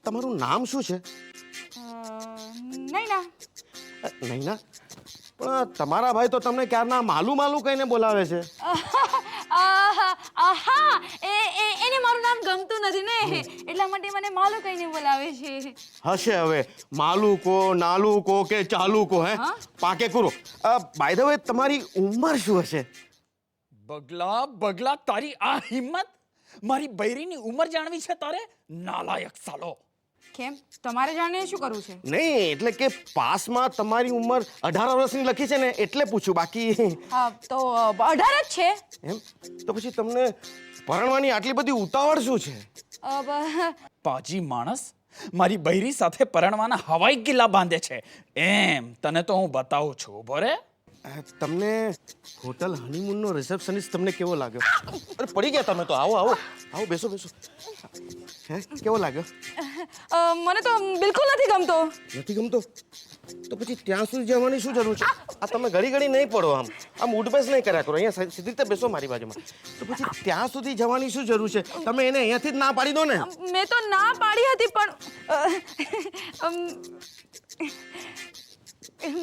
તમારું નામ શું છે નૈના પણ તમારા ભાઈ તો તમને ક્યારના માલું કહીને બોલાવે છે એને મારું નામ ગમતું નથી ને એટલા માટે મને માલુ કહીને બોલાવે છે હશે હવે માલું કો નાલું કો કે ચાલુ કો હે પાકે કુરો બાય ધ વે તમારી ઉંમર શું હશે બગલા તારી આ હિંમત મારી બૈરીની ઉંમર જાણવી છે તારે નાલાયક સાલો કેમ તમારે જાણીને શું કરવું છે નહીં એટલે કે પાસમાં તમારી ઉંમર 18 વર્ષની લખી છે ને એટલે પૂછ્યું બાકી હા તો 18 જ છે એમ તો પછી તમને પરણવાની આટલી બધી ઉતાવળ શું છે પાજી માણસ મારી બૈરી સાથે પરણવાના હવાઈ કિલ્લા બાંધે છે એમ તને તો હું બતાવું છું ઉભો રે તમને હોટલ હનીમૂનનો રિસેપ્શનિસ્ટ તમને કેવો લાગ્યો અરે પડી ગયા તમે તો આવો બેસો હે કેવો લાગ્યો મને તો બિલકુલ નથી ગમતો તો પછી ત્યાં સુધી જવાની શું જરૂર છે આ તમે ઘડી નહીં પડો આમ ઉઠબેસ નહીં કર્યા કરો અહીંયા સીધી રીતે બેસો મારી બાજુમાં તો પછી ત્યાં સુધી જવાની શું જરૂર છે તમે એને અહીંયાથી જ ના પાડી દો ને મેં તો ના પાડી હતી પણ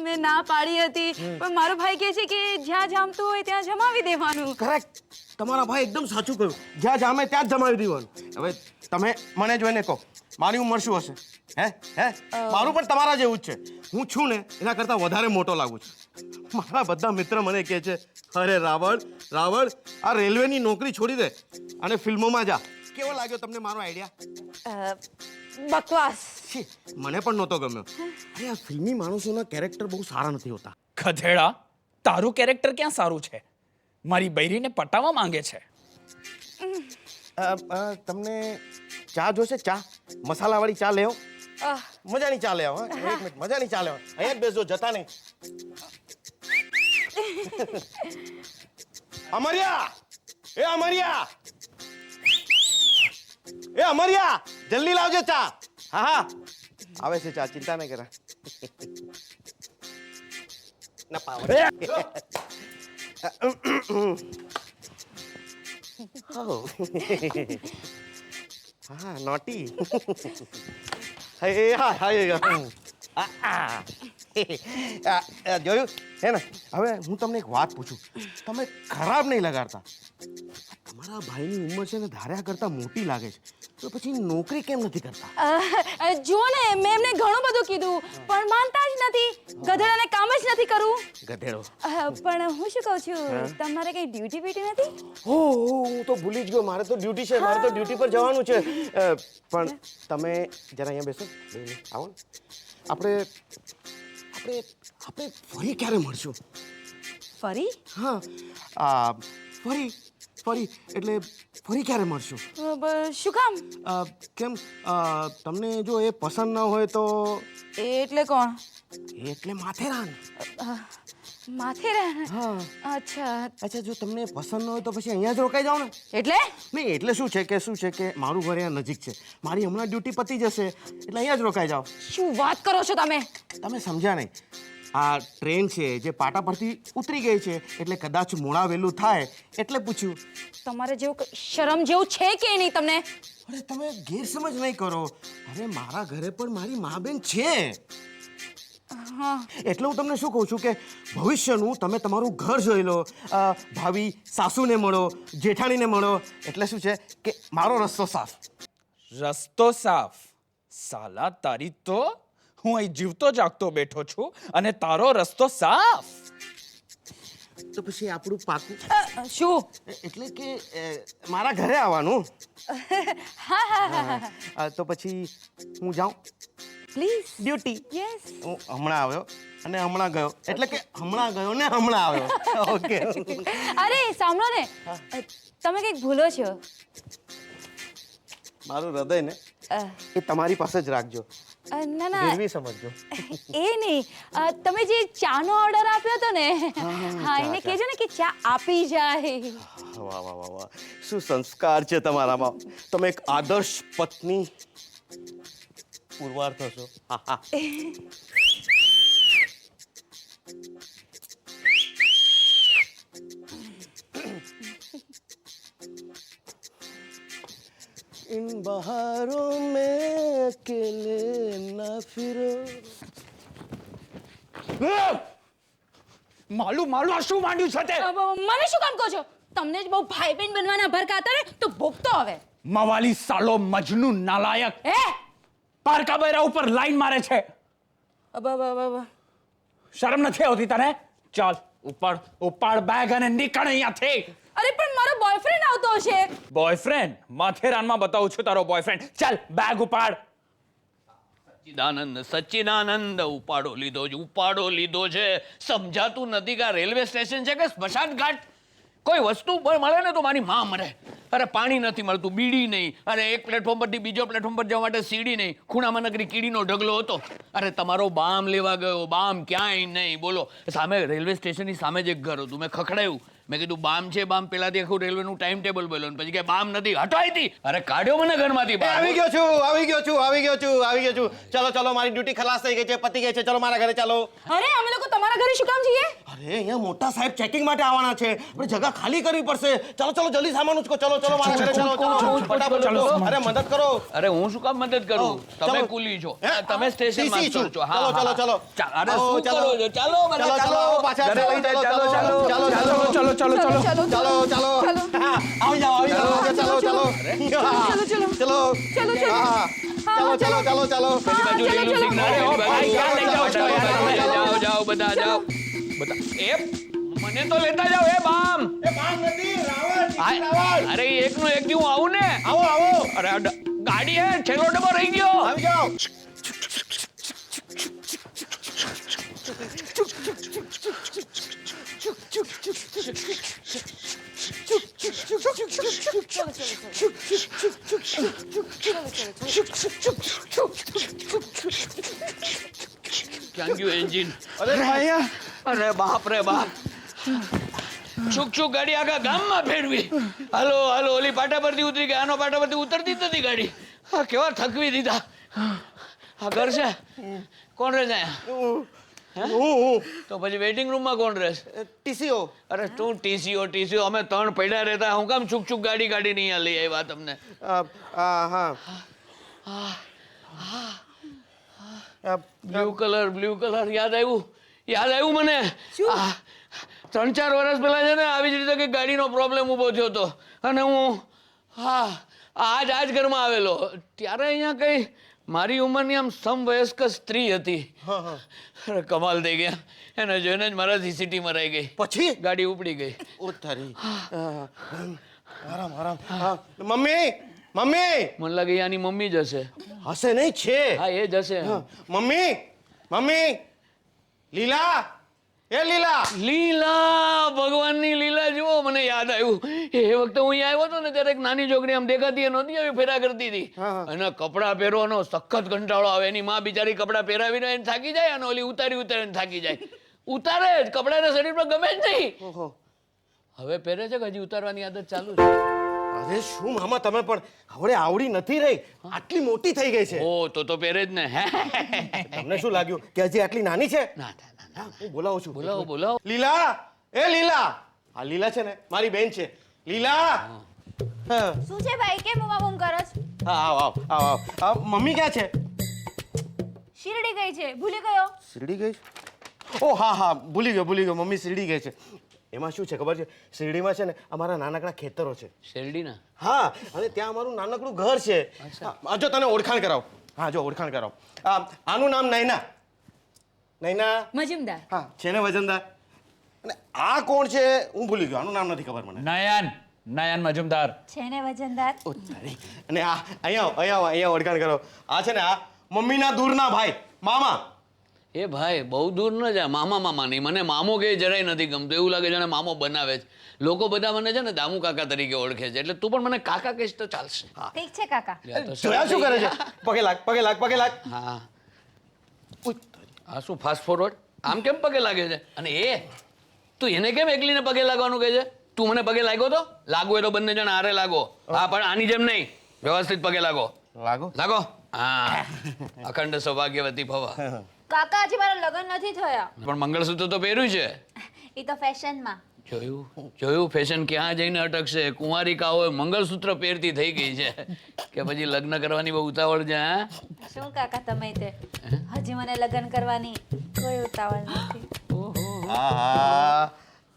મેં ના પાડી હતી પણ મારો ભાઈ કહે છે કે જ્યાં જામતું હોય ત્યાં જમાવી દેવાનું કરેક્ટ તમારા ભાઈ એકદમ સાચું કહ્યું જ્યાં જામે ત્યાં જ જમાવી દેવાનું હવે તમે મને જોઈને કહો મારી ઉંમર શું હશે હે મારું પણ તમારા જેવું જ છે હું છું ને એના કરતાં વધારે મોટો લાગુ છું મારા બધા મિત્ર મને કહે છે અરે રાવણ આ રેલવેની નોકરી છોડી દે અને ફિલ્મોમાં જા કેવો લાગ્યો તમને મારો આઈડિયા બકવાસ છી મને પણ નહોતો ગમ્યો અરે આ ફિલ્મી માણસોના કેરેક્ટર બહુ સારા નથી હોતા ગધેડા તારું કેરેક્ટર ક્યાં સારું છે મારી બૈરીને પટાવવા માંગે છે તમને ચા જોશે ચા મસાલાવાળી ચા લેવો મજાની ચા લેવો એક મિનિટ મજાની ચા લેવો અહીંયા જ બેસજો જતા નહીં અમરિયા જલ્દી લાવજો ચા હા આવે છે ચા ચિંતા નહીં કરા ના પાવર હા નોટી જોયું હે ને હવે હું તમને એક વાત પૂછું તમે ખરાબ નહીં લગાડતા તમારા ભાઈની ઉંમર છે ને ધાર્યા કરતા મોટી લાગે છે તો પછી નોકરી કેમ નથી કરતા જુઓ ને મેં એમને ઘણું બધું કીધું પણ માનતા જ નથી ગધેડાને કામ જ નથી કરવું ગધેડો પણ હું શું કહું છું તમારે કઈ ડ્યુટી બીટી નથી હું તો ભૂલી જ ગયો મારે તો ડ્યુટી છે મારે તો ડ્યુટી પર જવાનું છે પણ તમે જરા અહીંયા બેસો આવો ને આપણે ફરી ક્યારે મળશું ફરી હા ફરી એટલે ફરી ક્યારે મળશું શું કામ કેમ તમને જો એ પસંદ ન હોય તો એટલે કોણ એટલે માથેરાન. માથેરાન હા. અચ્છા અચ્છા, જો તમને પસંદ ન હોય તો પછી અહીંયા જ રોકાઈ જાઓ ને. એટલે નહીં, એટલે શું છે કે મારું ઘર અહીંયા નજીક છે. મારી હમણાં ડ્યુટી પતી જશે એટલે અહીંયા જ રોકાઈ જાઓ. શું વાત કરો છો તમે? તમે સમજ્યા નહીં. આ ટ્રેન છે જે પાટા પરથી ઉતરી ગઈ છે એટલે કદાચ મોડા વહેલું થાય એટલે પૂછ્યું. તમારે જેવું શરમ જેવું છે કે નહીં તમને? અરે તમે ગેરસમજ નહીં કરો. અરે મારા ઘરે પણ મારી મા બેન છે. હા એટલે હું તમને શું કહું છું કે ભવિષ્યનું તમે તમારું ઘર જોઈ લો, ભાવી સાસુને મળો, જેઠાણીને મળો. એટલે શું છે કે મારો રસ્તો સાફ. રસ્તો સાફ? સાલા તારી તો હું અહીં જીવતો જાગતો બેઠો છું અને તારો રસ્તો સાફ? તો પછી આપણું પાકું શું? એટલે કે મારા ઘરે આવવાનું. હા હા હા તો પછી હું જાઉં પ્લીઝ ડ્યુટી. યસ હું હમણાં આવ્યો અને હમણાં ગયો. એટલે કે હમણાં ગયો ને હમણાં આવ્યો. ઓકે. અરે સાંભળો ને, તમે કંઈક ભૂલો છો. મારું હૃદય ને એ તમારી પાસે જ રાખજો. ના ના ગીરવી સમજજો. એ નહીં, તમે જે ચાનો ઓર્ડર આપ્યો હતો ને, હા એને કહેજો ને કે ચા આપી જાય. વાહ વાહ વાહ વાહ, શું સંસ્કાર છે તમારામાં. તમે એક આદર્શ પત્ની પુરવાર થશો. इन बहारों में अकेले ना फिरो. માલું આ શું માંડ્યું છે તે? મને શું કામ કહો છો? તમને જ બહુ ભાઈ બહેન બનવાના ભરકા હતા ને, તો ભોગતો હવે. મવાલી સાલો મજનુ નાલાયક હે પારકા બૈરા ઉપર લાઈન મારે છે. શરમ નથી આવતી તને? ચાલ ઉપાડ બેગ અને નીકળ અહીંયાથી. અરે પણ મારો બોયફ્રેન્ડ આવતો હશે. બોયફ્રેન્ડ? માથેરાનમાં બતાવું છું તારો બોયફ્રેન્ડ. ચાલ બેગ ઉપાડ. સચ્ચિદાનંદ ઉપાડો લીધો છે. સમજાતું નથી કે આ રેલવે સ્ટેશન છે કે સ્મશાન ઘાટ. કોઈ વસ્તુ મળે ને તો મારી માં મરે. અરે પાણી નથી મળતું, બીડી નહીં, અરે એક પ્લેટફોર્મ પરથી બીજો પ્લેટફોર્મ પર જવા માટે સીડી નહીં, ખૂણામાં નકરી કીડીનો ઢગલો હતો. અરે તમારો બામ લેવા ગયો, બામ ક્યાંય નહીં. બોલો, સામે રેલવે સ્ટેશનની સામે જ એક ઘર હતું. મેં ખખડાયું, મેં કીધું બામ છે, બામ પેલાથી આખું રેલવેનું ટાઈમ ટેબલ બોલ્યો, પછી કે બામ નથી, હટવાઈ હતી. અરે કાઢ્યો મને ઘરમાંથી બહાર. આવી ગયો છું. ચલો મારી ડ્યુટી ખલાસ થઈ ગઈ છે, પતી ગઈ છે. ચલો મારા ઘરે ચાલો. અરે અમે લોકો તમારા ઘરે શું કામ જઈએ? અરે અહીંયા મોટા સાહેબ ચેકિંગ માટે આવવાના છે, પણ જગા ખાલી કરવી પડશે. ચલો જલ્દી સામાન ઉચકો. ચલો મારા ઘરે ચાલો. ફટાફટ ચલો. અરે મદદ કરો. અરે હું શું કામ મદદ કરું? તમે કુલી છો, તમે સ્ટેશન માસ્ટર છો. ચલો. અરે શું કરો છો? ચાલો પાછા ચાલો. આવી જાઓ. પેલી બાજુ લીલું સિગ્નલ, પેલી બાજુ જાઓ બધા જાઓ. એ મને તો લેતા જાઓ. એ બામ અરે એકનું એક દી હું આવું ને. આવો. અરે ગાડી હે, છેલ્લો ડબ્બો રહી ગયો. આવી જાઓ. ક્યાં ગયું એન્જિન? અરે બાપ રે બાપ. છુક ગાડી આખા ગામમાં ફેરવી. હાલો ઓલી પાટા પરથી ઉતરી ગઈ, આનો પાટા પરથી ઉતરતી જ નથી ગાડી. હા કેવા થકવી દીધા. હા ઘર છે? કોણ રહે છે અહીંયા? તો પછી વેઇટિંગ રૂમમાં કોણ રહે? ટીસીઓ. અરે તું ટીસીઓ અમે 3 પડ્યા રહેતા. હું કામ છુક ગાડી કાઢીને અહીંયા લઈ આવ્યા તમને? બ્લુ કલર યાદ આવ્યું મને. 3-4 વર્ષ પહેલા છે ને આવી જ રીતે કે ગાડીનો પ્રોબ્લેમ ઊભો થયો હતો અને હું આજ ઘરમાં આવેલો. ત્યારે અહીંયા કઈ મારી ઉંમરની આમ સમવયસ્ક સ્ત્રી હતી. અરે કમાલ થઈ ગયા. એને જોઈને જ મારાથી સિટી મરાઈ ગઈ. પછી ગાડી ઉપડી ગઈ. ઓ તારી. આરામ. મમ્મી મને લાગે આની મમ્મી જ હશે. હશે નહીં છે. હા એ જ હશે. મમ્મી લીલા, એ લીલા લીલા, ભગવાનની લીલા જુઓ. મને યાદ આવ્યું એ વખતે હું અહીંયા આવ્યો હતો ને ત્યારે એક નાની છોકરી આમ દેખાતી નહોતી આવી, ફેરા કરતી હતી. અને કપડાં પહેરવાનો સખત કંટાળો આવે. એની માં બિચારી કપડાં પહેરાવીને એને થાકી જાય અને ઓલી ઉતારીને થાકી જાય. ઉતારે જ કપડાને શરીર પર ગમે જ નહીં. હવે પહેરે છે કે હજી ઉતારવાની આદત ચાલુ છે? અરે શું મામા તમે પણ હવે આવડી નથી રહી, આટલી મોટી થઈ ગઈ છે. ઓ તો પહેરે જ ને. તમને શું લાગ્યું કે હજી આટલી નાની છે? ના ના, હું બોલાવું છું. બોલાવો. લીલા, એ લીલા. આ લીલા છે ને મારી બેન છે. લીલા. હા શું છે ભાઈ કેમ બૂમ કરો છો? આવ. મમ્મી ક્યાં છે? શિરડી ગઈ છે, ભૂલી ગયો? શિરડી ગઈ? ઓ હા ભૂલી ગયો. મમ્મી શિરડી ગઈ છે. એમાં શું છે ખબર છે? શિરડીમાં છે ને અમારા નાનકડા ખેતરો છે. શેરડીના? હા, અને ત્યાં અમારું નાનકડું ઘર છે. હા, જો તને ઓળખાણ કરાવ. હા જો ઓળખાણ કરાવ. આનું નામ નૈના. મજુમદાર. હા છે ને વજનદાર. અને આ કોણ છે હું ભૂલી ગયો, આનું નામ નથી ખબર મને. નયન મજુમદાર. છે ને વજનદાર. ઓ તારી. અને આ અહીંયા ઓળખાણ કરો. આ છે ને આ મમ્મીના દૂરના ભાઈ મામા. એ ભાઈ બહુ દૂર ન જા. મામા નહીં, મને મામો કે જરાય નથી ગમતો. એવું લાગે જાણે મામો બનાવે છે. લોકો બધા મને છે ને દામુ કાકા તરીકે ઓળખે છે, એટલે તું પણ મને કાકા કહીશ તો ચાલશે. ઠીક છે કાકા. જોયા શું કરે છે? પગે લાગ. હા. આ શું ફાસ્ટ ફોરવર્ડ? આમ કેમ પગે લાગે છે? અને તું એને કેમ એકલીને પગે લાગવાનું કહે છે? તું મને પગે લાગ્યો તો? લાગવું હોય તો બંને જણા હારે લાગો. હા, પણ આની જેમ નહીં, વ્યવસ્થિત પગે લાગો. લાગો. હા. અખંડ સૌભાગ્યવતી ભવ. કાકા હજી મારા લગ્ન નથી થયા. પણ મંગળસૂત્ર તો પહેર્યું છે. એ તો ફેશનમાં. જોયું ફેશન ક્યાં જઈને અટકશે. કુંવારિકા હોય મંગળસૂત્ર પહેરતી થઈ ગઈ છે કે પછી લગ્ન કરવાની બહુ ઉતાવળ છે? હા શું કાકા તમે તે હજી મને લગ્ન કરવાની કોઈ ઉતાવળ નથી. હા,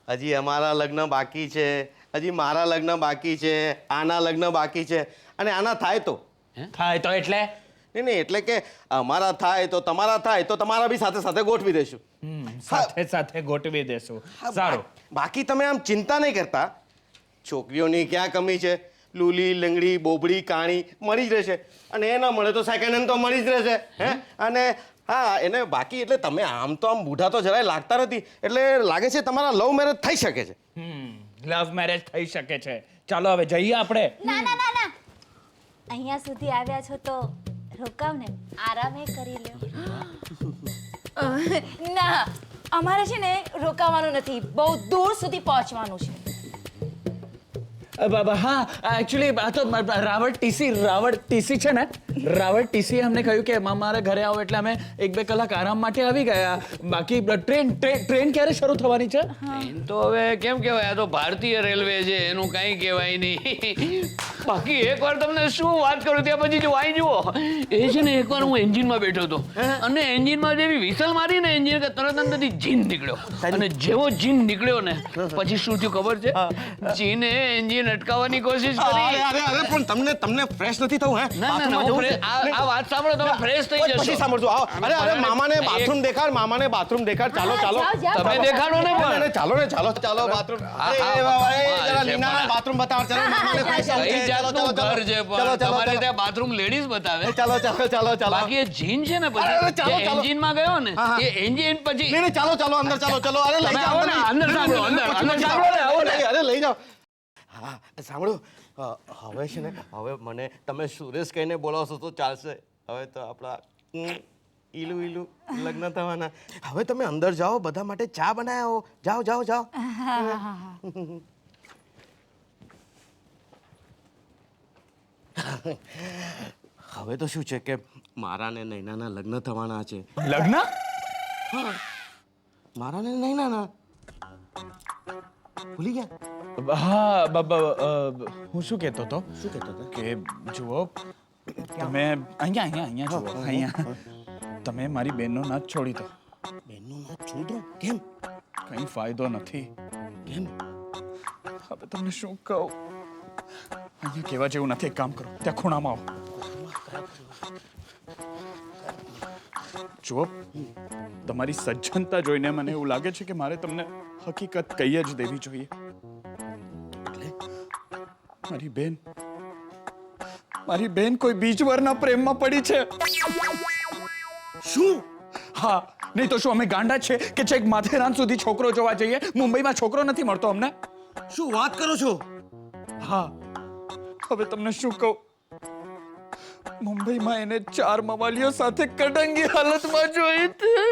હજી અમારા લગ્ન બાકી છે, હજી મારા લગ્ન બાકી છે, આના લગ્ન બાકી છે. અને આના થાય તો એટલે નહીં એટલે કે અમારા થાય તો તમારા થાય તો તમારા બી સાથે ગોઠવી દઈશું. સાથે ગોઠવી દેશું. સારું. બાકી તમે આમ ચિંતા નહીં કરતા. છોકરીઓની ક્યાં કમી છે? લૂલી, લંગડી, બોબડી, કાણી મળી જ રહેશે. અને એ ના મળે તો સેકન્ડ હેન્ડ તો મળી જ રહેશે. હે? અને હા, એને બાકી એટલે તમે આમ તો આમ બુઢા તો જરાય લાગતા નથી, એટલે લાગે છે તમારા લવ મેરેજ થઈ શકે છે. લવ મેરેજ થઈ શકે છે. ચાલો હવે જઈએ આપણે. ના અહીંયા સુધી આવ્યા છો તો રોકાવ ને, આરામે કરી લ્યો. ના, અમારે છે ને રોકાવાનું નથી, બહુ દૂર સુધી પહોંચવાનું છે. હા, એકચ્યુઅલી આ તો રાવળ ટીસી છે ને, રાવળ ટીસી અમને કહ્યું કે મારા ઘરે આવો એટલે અમે 1-2 કલાક આરામ માટે આવી ગયા. બાકી ટ્રેન ક્યારે શરૂ થવાની છે? ટ્રેન તો હવે કેમ કહેવાય, આ તો ભારતીય રેલવે છે, એનું કાંઈ કહેવાય નહીં. બાકી એકવાર તમને શું વાત કરું, ત્યાં પછી જો આવી જુઓ. એ છે ને એકવાર હું એન્જિનમાં બેઠો હતો અને એન્જિનમાં જેવી વિસલ મારી ને એન્જિન કે તરત અંદરથી જીન નીકળ્યો. અને જેવો જીન નીકળ્યો ને પછી શું થયું ખબર છે? જીને એન્જિન અટકાવવાની કોશિશ કરી. અરે પણ તમને ફ્રેશ નથી થવું? હે? ના, આ વાત સાંભળો તમે ફ્રેશ થઈ જશો. પછી સાંભળજો. અરે મામાને બાથરૂમ દેખાડ. ચાલો. તમે દેખાડો ને પણ. ચાલો બાથરૂમ. જરા લીનાના બાથરૂમ બતાવો. ચાલો મામાને ફ્રેશ આવું છે. ઘર છે પણ તમારે ત્યાં બાથરૂમ લેડીઝ બતાવે. ચાલો. બાકી એ જીન છે ને પછી એન્જિનમાં ગયો ને એ એન્જિન પછી નહીં ચાલો અંદર ચાલો. અરે લઈ જાઓ આવો ને, અંદર સાંભળો, અંદર સાંભળો ને, આવો ને. અરે લઈ જાઓ. હા સાંભળો, હવે છે ને હવે મને તમે સુરેશ કહીને બોલાવશો તો ચાલશે. હવે તો આપણા ઈલું લગ્ન થવાના. હવે તમે અંદર જાઓ, બધા માટે ચા બનાવો. જાઓ. હવે તો શું છે કે મારા ને નૈનાના લગ્ન થવાના છે. લગ્ન? મારા ને નૈનાના ભૂલી ગયા? હા, હું શું કહેતો હતો કે જુઓ, તમે અહીંયા જુઓ. અહીંયા તમે મારી બેનનો નાચ છોડી દો. બેનનું નાચ છોડી દો? કેમ? કંઈ ફાયદો નથી. કેમ? હવે તમને શું કહું, અહીંયા કહેવા જેવું નથી. એક કામ કરો, ત્યાં ખૂણામાં આવો. જુઓ, તમારી સજ્જનતા જોઈને મને એવું લાગે છે કે મારે તમને હકીકત કહી જ દેવી જોઈએ. મારી બેન કોઈ બીજવરના પ્રેમમાં પડી છે. શું? હા, નહીં તો શું અમે ગાંડા છે કે છેક માથેરાન સુધી છોકરો જોવા જઈએ? મુંબઈમાં છોકરો નથી મળતો અમને. શું વાત કરો છો? હા, હવે તમને શું કહું, મુંબઈમાં એને 4 મવાલીઓ સાથે કડંગી હાલતમાં જોઈ હતી.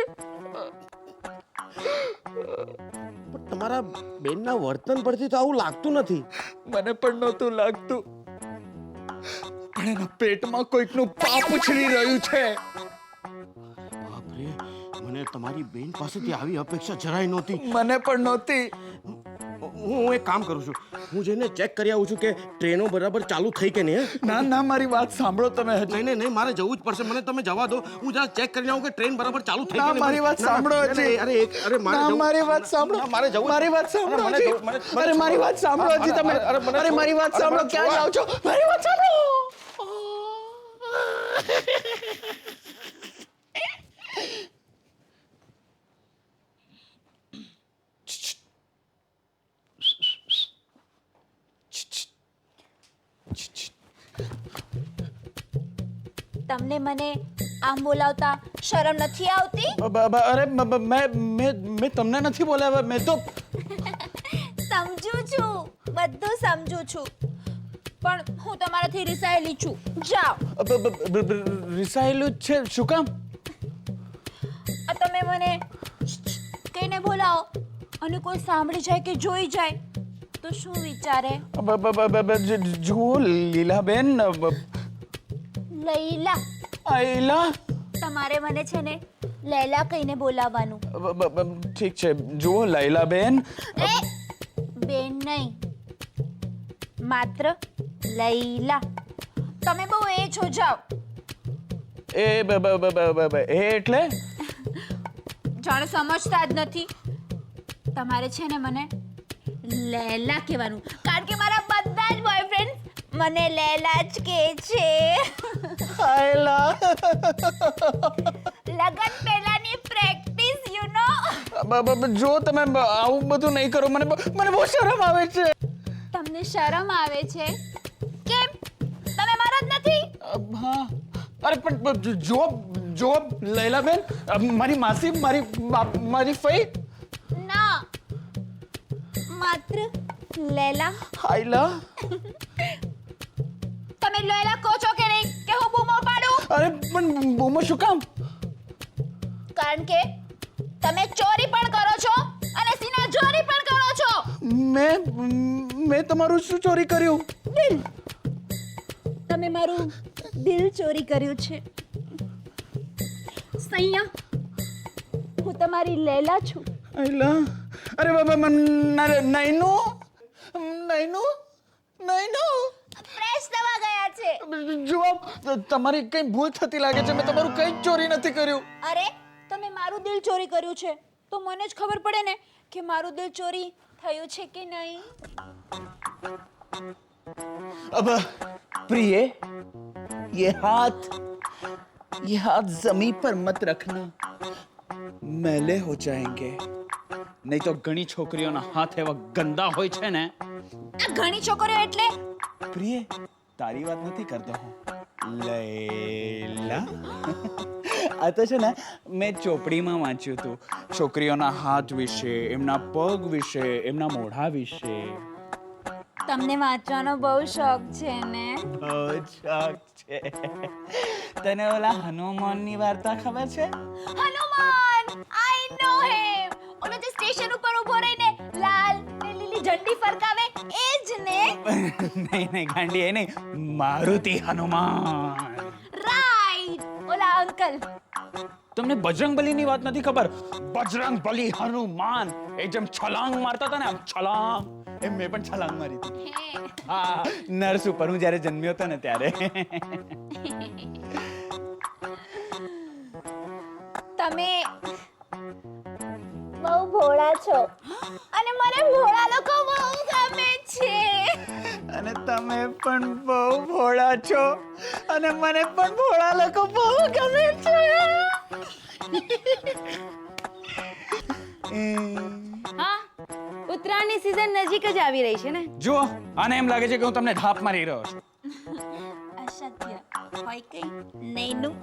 પણ તમારા બેનના વર્તન પરથી તો આવું લાગતું નથી. મને પણ નહોતું લાગતું, પણ એના પેટમાં કોઈકનું પાપ ઉછળી રહ્યું છે. બાપરે, મને તમારી બેન પાસેથી આવી અપેક્ષા જરાય નહોતી. મને પણ નહોતી. હું એક કામ કરું છું, હું જઈને ચેક કરી આવું છું કે ટ્રેનો બરાબર ચાલુ થઈ કે નહીં. ના ના, મારી વાત સાંભળો તમે. નહીં નહીં નહીં, મારે જવું જ પડશે. મને તમે જવા દો, હું જરા ચેક કરીને આવું કે ટ્રેન બરાબર ચાલુ થઈ કે ના, નહીં. મારી વાત સાંભળો હજી. અરે અરે મારે ના, જવું. મારી વાત સાંભળો. ના, મારે જવું. મારી વાત સાંભળો મને હજી. જવું, મને- અરે મારી વાત સાંભળો હજી તમે. અરે મારી વાત સાંભળો. ક્યાં જાઓ છો? મારી વાત સાંભળો. તમને મને આમ બોલાવતા શરમ નથી આવતી? અરે મેં તમને નથી બોલાવ્યા. મેં તો સમજુ છું, બધું સમજુ છું, પણ હું તમારાથી રિસાયેલી છું. જાઓ. રિસાયેલું જ છે. શું કામ? આ તમે મને કઈને બોલાવો અને કોઈ સાંભળી જાય કે જોઈ જાય તો શું વિચારે? જુઓ લીલાબેન, લૈલા. આયલા. તમારે મને છે ને લૈલા કહીને બોલાવવાનું. ઠીક છે. જુઓ લૈલાબેન. એ બેન નહીં, માત્ર લૈલા. તમે બહુ એ છો. જાઓ. એ એટલે જાણે સમજતા જ નથી. તમારે છે ને મને લૈલા કહેવાનું, કારણ કે મારા બધા જ બોયફ્રેન્ડ મને લૈલા જ કહે છે. આયલા. લગન પહેલાની પ્રેક્ટિસ, યુ નો. જો તમે આવું બધું નહીં કરો, મને બહુ શરમ આવે છે. તમને શરમ આવે છે? કેમ? તમે મારા જ નથી? હા. અરે પણ જો લૈલાબેન, મારી માસી, મારી ફઈ. ના, માત્ર લૈલા. આયલા. તમે લૈલા કહો છો કે નહીં કે હું બૂમો પાડું? અરે પણ બૂમો શું કામ? કારણ કે તમે ચોરી પણ કરો છો અને સિનાચોરી પણ કરો છો. મેં તમારું શું ચોરી કર્યું? દિલ. તમે મારું દિલ ચોરી કર્યું છે. સૈયા, હું તમારી લૈલા છું. આયલા. અરે બાબા, નૈનું. ફ્રેશ થવા ગયા છે. જુઓ, તમારી કઈ ભૂલ થતી લાગે છે. મેં તમારું કઈ ચોરી નથી કર્યું. અરે, તમે મારું દિલ ચોરી કર્યું છે તો મને જ ખબર પડે ને કે મારું દિલ ચોરી થયું છે કે નહીં. अब प्रिय, ये हाथ जमीन पर मत रखना, मैले हो जाएंगे. નહીં તો ઘણી છોકરીઓના હાથ એવા ગંદા હોય છે ને. આ ઘણી છોકરીઓ એટલે? પ્રિય, તારી વાત નથી કરતો હું. લૈલા. આ તો છે ને, મેં ચોપડીમાં વાંચ્યું હતું છોકરીઓના હાથ વિશે, એમના પગ વિશે, એમના મોઢા વિશે. તમને વાંચવાનો બહુ શોખ છે ને? બહુ શોખ છે. તને ઓલા હનુમાનની વાર્તા ખબર છે? હનુમાન, આઈ નો હિમ. ઓલો જે સ્ટેશન ઉપર ઊભો રહીને લાલ ને લીલી ઝંડી ફરકાવે, એ જ ને? નહીં ગાંડી, એ નહીં. મારુતિ હનુમાન. રાઈટ, ઓલા અંકલ. તમને બજરંગબલીની વાત નથી ખબર? બજરંગબલી હનુમાન, એ જેમ છલાંગ મારતા હતા ને, આમ છલાંગ, એમ મેં પણ છલાંગ મારી હતી. હા, નર્સ ઉપર હું જ્યારે જન્મ્યો હતો ને ત્યારે. તમે બહુ ભોળા છો અને મને ભોળા લોકો બહુ ગમે છે. અને તમે પણ બહુ ભોળા છો અને મને પણ ભોળા લોકો બહુ ગમે છે. હા, ઉત્તરાયણની સીઝન નજીક જ આવી રહી છે ને. જુઓ, આને એમ લાગે છે કે હું તમને ધાપ મારી રહ્યો છું. અશક્ય હોય કઈ નૈનું.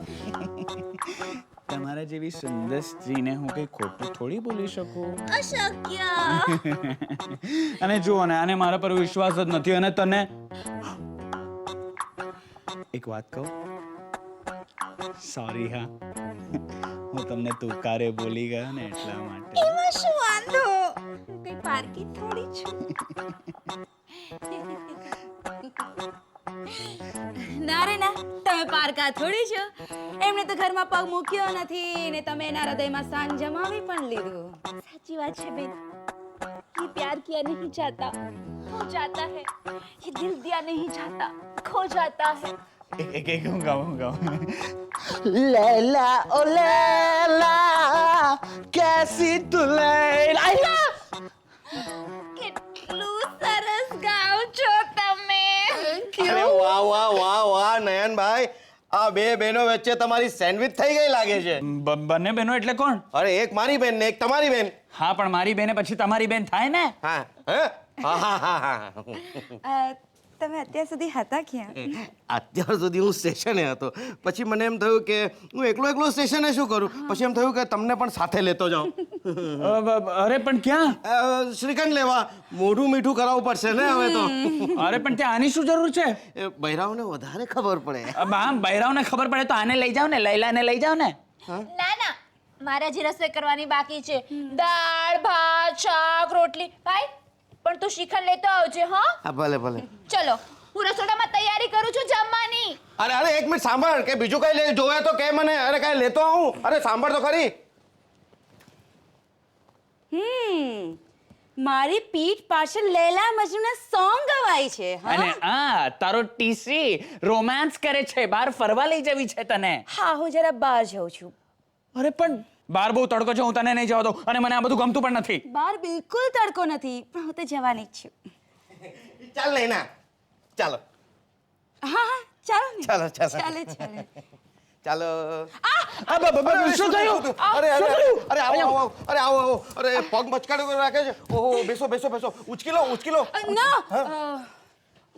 તમારા જેવી સુંદર સ્ત્રીને હું કઈ ખોટું થોડી બોલી શકું. અશક્ય. અને જુઓ ને, આને મારા પર વિશ્વાસ જ નથી. અને તને એક વાત કહું, સોરી હા, હું તમને તુકારે બોલી ગયો ને એટલા માટે. એમાં શું વાંધો? હું કઈ પારકી થોડી છું. ના રે ના, તમે પારકા થોડી છો. એમણે તો ઘરમાં પગ મૂક્યો નથી ને તમે એના હૃદયમાં સ્થાન જમાવી પણ લીધું. સાચી વાત છે બેન. ये प्यार किया नहीं जाता, हो जाता है. ये दिल दिया नहीं जाता, खो जाता है. એક હું ગાઉં. લૈલા ઓ લૈલા કેસી તુ લૈલા. કેટલું સરસ ગાઓ છો તમે. અરે વાહ વાહ વાહ વાહ નયનભાઈ, આ બે બહેનો વચ્ચે તમારી સેન્ડવિચ થઈ ગઈ લાગે છે. બંને બહેનો એટલે કોણ? અરે એક મારી બેન ને એક તમારી બેન. હા, પણ મારી બેને પછી તમારી બેન થાય ને. હા હા હા હા હા. તમે અત્યાર સુધી હતા ક્યાં? અત્યાર સુધી હું સ્ટેશને હતો. પછી મને એમ થયું કે હું એકલો સ્ટેશને શું કરું. પછી એમ થયું કે તમને પણ સાથે લેતો જાઉં. અરે પણ ક્યાં? શ્રીખંડ લેવા. મોઢું મીઠું કરાવવું પડશે ને હવે તો. અરે પણ ત્યાં આની શું જરૂર છે? એ બૈરાઓને વધારે ખબર પડે. આમ બૈરાઓને ખબર પડે તો આને લઈ જાઓ ને, લૈલાને લઈ જાઓ ને. ના ના, મારે હજી રસોઈ કરવાની બાકી છે. દાળ ભાત શાક રોટલી. ભાઈ પણ તું શ્રીખંડ લેતો આવજે. હા હા ભલે ભલે. ચલો, હું રસોડામાં તૈયારી કરું છું જમવાની. અરે એક મિનિટ સાંભળ, કે બીજું કઈ જોવે તો કે મને. અરે કઈ લેતો આવું. અરે સાંભળ તો ખરી. મારી પીઠ પાછળ લૈલા મજનૂના સોંગ ગવાય છે. અને તારો ટીસી રોમાન્સ કરે છે, બહાર ફરવા લઈ જવી છે તને. હા, હું જરા બહાર જાઉં છું. અરે પણ બહાર બહુ તડકો છે, હું તને નહીં જવા દઉં. અને મને આ બધું ગમતું પણ નથી. બહાર બિલકુલ તડકો નથી, પણ હું તો જવાની જ છું. ચાલ લઈને ચાલો. હા હા, ચાલો ને. ચાલો ચાલો ચાલે ચાલે. ચાલો. શું થયું? અરે અરે અરે આવો આવો. અરે આવો આવો. અરે પગ મચકાડો રાખે છે. ઓહો, બેસો બેસો બેસો. ઉચકી લો ઉચકી લો. ના,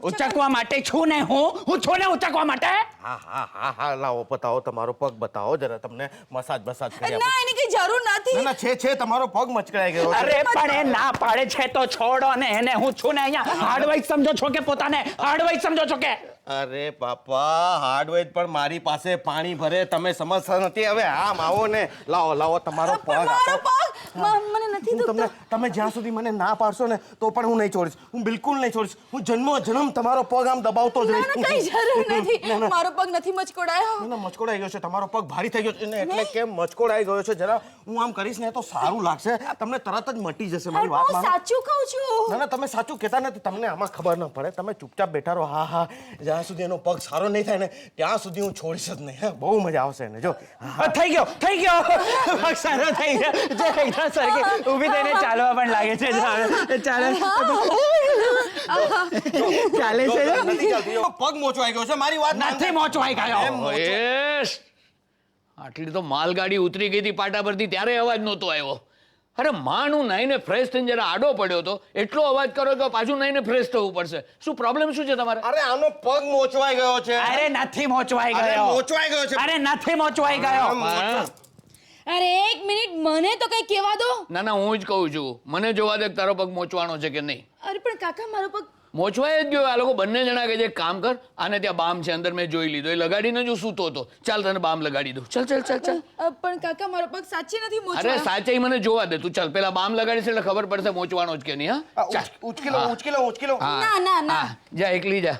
ઉચકવા માટે છું ને હું છું ને ઉચકવા માટે. હા હા હા હા, લાવો બતાવો તમારો પગ બતાવો જરા. તમને મસાજ કરી આપો. ના, એની કઈ જરૂર નથી. ના છે તમારો પગ મચકાઈ ગયો છે. અરે પણ એ ના પાડે છે તો છોડો ને એને. હું છું ને અહીંયા. હાર્ડવાઇઝ સમજો છો કે પોતાને હાર્ડવાઇઝ સમજો છો કે? અરે બાપા, હાર્ડવેર પણ મારી પાસે પાણી ભરે, તમે સમજતા નથી. હવે આમ આવો ને, લાવો તમારો પગ મારો આપો. પગ મને નથી હું તમને, તમે જ્યાં સુધી મને ના પાડશો ને તો પણ હું નહીં છોડીશ. હું બિલકુલ નહીં છોડીશ. હું જન્મ તમારો પગ આમ દબાવતો જ રહીશ. કઈ જરૂર નથી. મારો પગ નથી મચકોડાયો. ના મચકોડાઈ ગયો છે તમારો પગ, ભારી થઈ ગયો છે ને. એટલે કેમ મચકોડાઈ ગયો છે, જરા હું આમ કરીશ ને તો સારું લાગશે. તમને તરત જ મટી જશે. મારી વાત હું માનો. સાચું કહું છું. ના તમે સાચું કહેતા નથી. તમને આમાં ખબર ન પડે. તમે ચૂપચાપ બેઠા રહો. હા હા, જ્યાં સુધી એનો પગ સારો નહીં થાય ને ત્યાં સુધી હું છોડીશ જ નહીં. હા, બહુ મજા આવશે એને. જો થઈ ગયો પગ સારો થઈ ગયો. જે એકદમ સરખી ઊભી થઈને ચાલવા પણ લાગે છે. ચાલે છે. નથી ચાલતું. પગ મોચવાઈ ગયો છે. મારી વાત નથી મોચવાઈ ગયો. મહેશ, આટલી તો માલગાડી ઉતરી ગઈ હતી પાટા પરથી ત્યારે અવાજ નહોતો આવ્યો. અરે માનું નાઈને ફ્રેશ થઈને જરા આડો પડ્યો તો એટલો અવાજ કરો કે પાછું નાઈને ફ્રેશ થવું પડશે. શું પ્રોબ્લેમ શું છે તમારે? અરે આનો પગ મોચવાઈ ગયો છે. અરે નથી મોચવાઈ અરે ગયો. મોચવાઈ ગયો છે. અરે નથી મોચવાઈ ગયો. અરે એક મિનિટ, મને તો કઈ કહેવા દો. ના હું જ કહું છું, મને જોવા દે કે તારો પગ મોચવાનો છે કે નહીં. અરે પણ કાકા, મારો પગ મોચવાઈ જ ગયો. આ લોકો બંને જણા કે જે કામ કર, આને ત્યાં બામ છે અંદર, મેં જોઈ લીધો. એ લગાડીને જ હું સૂતો હતો. ચાલ તને બામ લગાડી દઉં. ચાલ પણ કાકા, મારો પગ સાચે નથી અરે મોચવાયો. સાચે મને જોવા દે તું. ચાલ પેલા બામ લગાડીશ એટલે ખબર પડશે મોચવાનો જ કે નહીં. હા ચાલ. ઉચકી લો. ના હા જા, એકલી જા.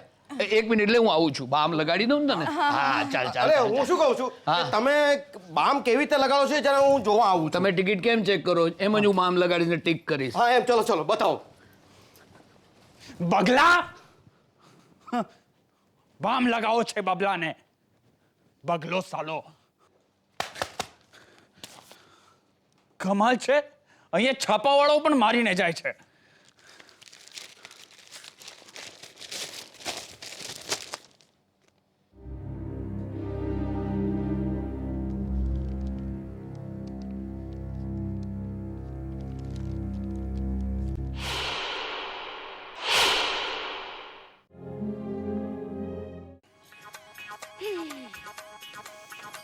એક મિનિટ એટલે હું આવું છું. બામ લગાડી દઉં ને તને. હા ચાલ. અરે હું શું કહું છું કે તમે બામ કેવી રીતે લગાડો છો જરા હું જોવા આવું છું. તમે ટિકિટ કેમ ચેક કરો? એમ જ હું બામ લગાડીને ટીક કરીશ. હા એમ. ચલો બતાવો. બગલા બામ લગાવો છે બબલાને. બગલો સાલો. કમાલ છે, અહીંયા છાપાવાળો પણ મારીને જાય છે.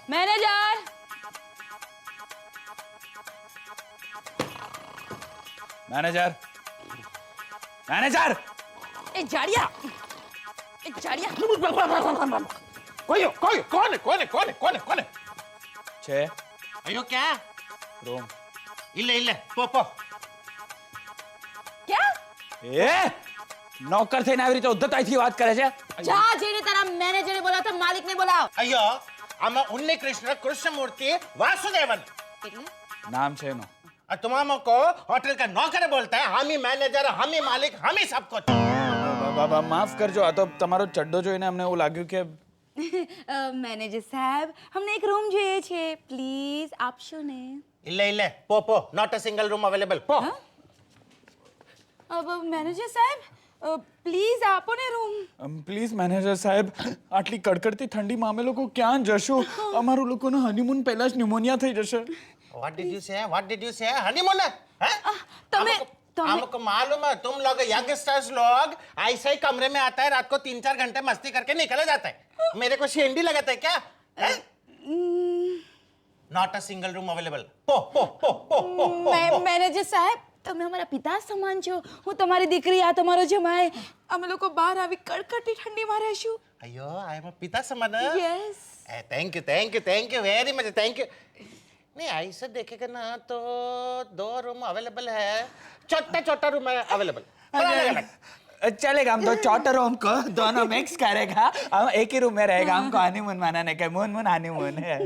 मैनेजर मैनेजर मैनेजर ए जाड़िया કોને છે અયો ક્યાં રૂમ ઇલે પો क्या એ નોકર થઈને આવી રીતે ઉદ્ધતાઈથી વાત કરે છે जा जेने तारा मैनेजर ने बोला था मालिक ने बोला અયો આમાં ઉન્ની કૃષ્ણ કૃષ્ણમૂર્તિ વાસુદેવન એટલે નામ છે એનું तुम हमको होटल का नौकर बोलता है हम ही मैनेजर हम ही मालिक हम ही सब कुछ બાબા માફ કરજો આ તો તમારો ચડ્ડો જોઈને અમને એવું લાગ્યું કે मैनेजर साहब हमने एक रूम જોઈએ છે પ્લીઝ આપશો ને इले पो not a single room available पो अब मैनेजर साहब પ્લીઝ આપો ને રૂમ પ્લીઝ મેનેજર સાહેબ આટલી કડકડતી ઠંડીમાં અમે લોકો ક્યાં જશું અમારું લોકોનો હનીમૂન પહેલા જ ન્યુમોનિયા થઈ જશે व्हाट डिड यू से हनीमून है તમે- हमको मालूम है तुम लोग यंगस्टर्स लोग ऐसे ही कमरे में आता है रात को 3-4 घंटे मस्ती करके निकले जाता है मेरे को शेंडी लगाता है क्या not a single room available पो મેનેજર સાહેબ તમે અમારા પિતા સમાન છો હું તમારી દીકરી આ તમારો જમાઈ અમે લોકો બહાર આવી કડકડતી ઠંડીમાં રહીશું अयो आई एम पिता समान yes thank you very much thank you नहीं ऐसे देखेगा ना तो 2 रूम अवेलेबल है छोटा रूम है अवेलेबल चलेगा हम तो चौथा रूम को दोनों मिक्स करेगा हम एक ही रूम में रहेगा हमको हनीमून मनाने का मून हनीमून है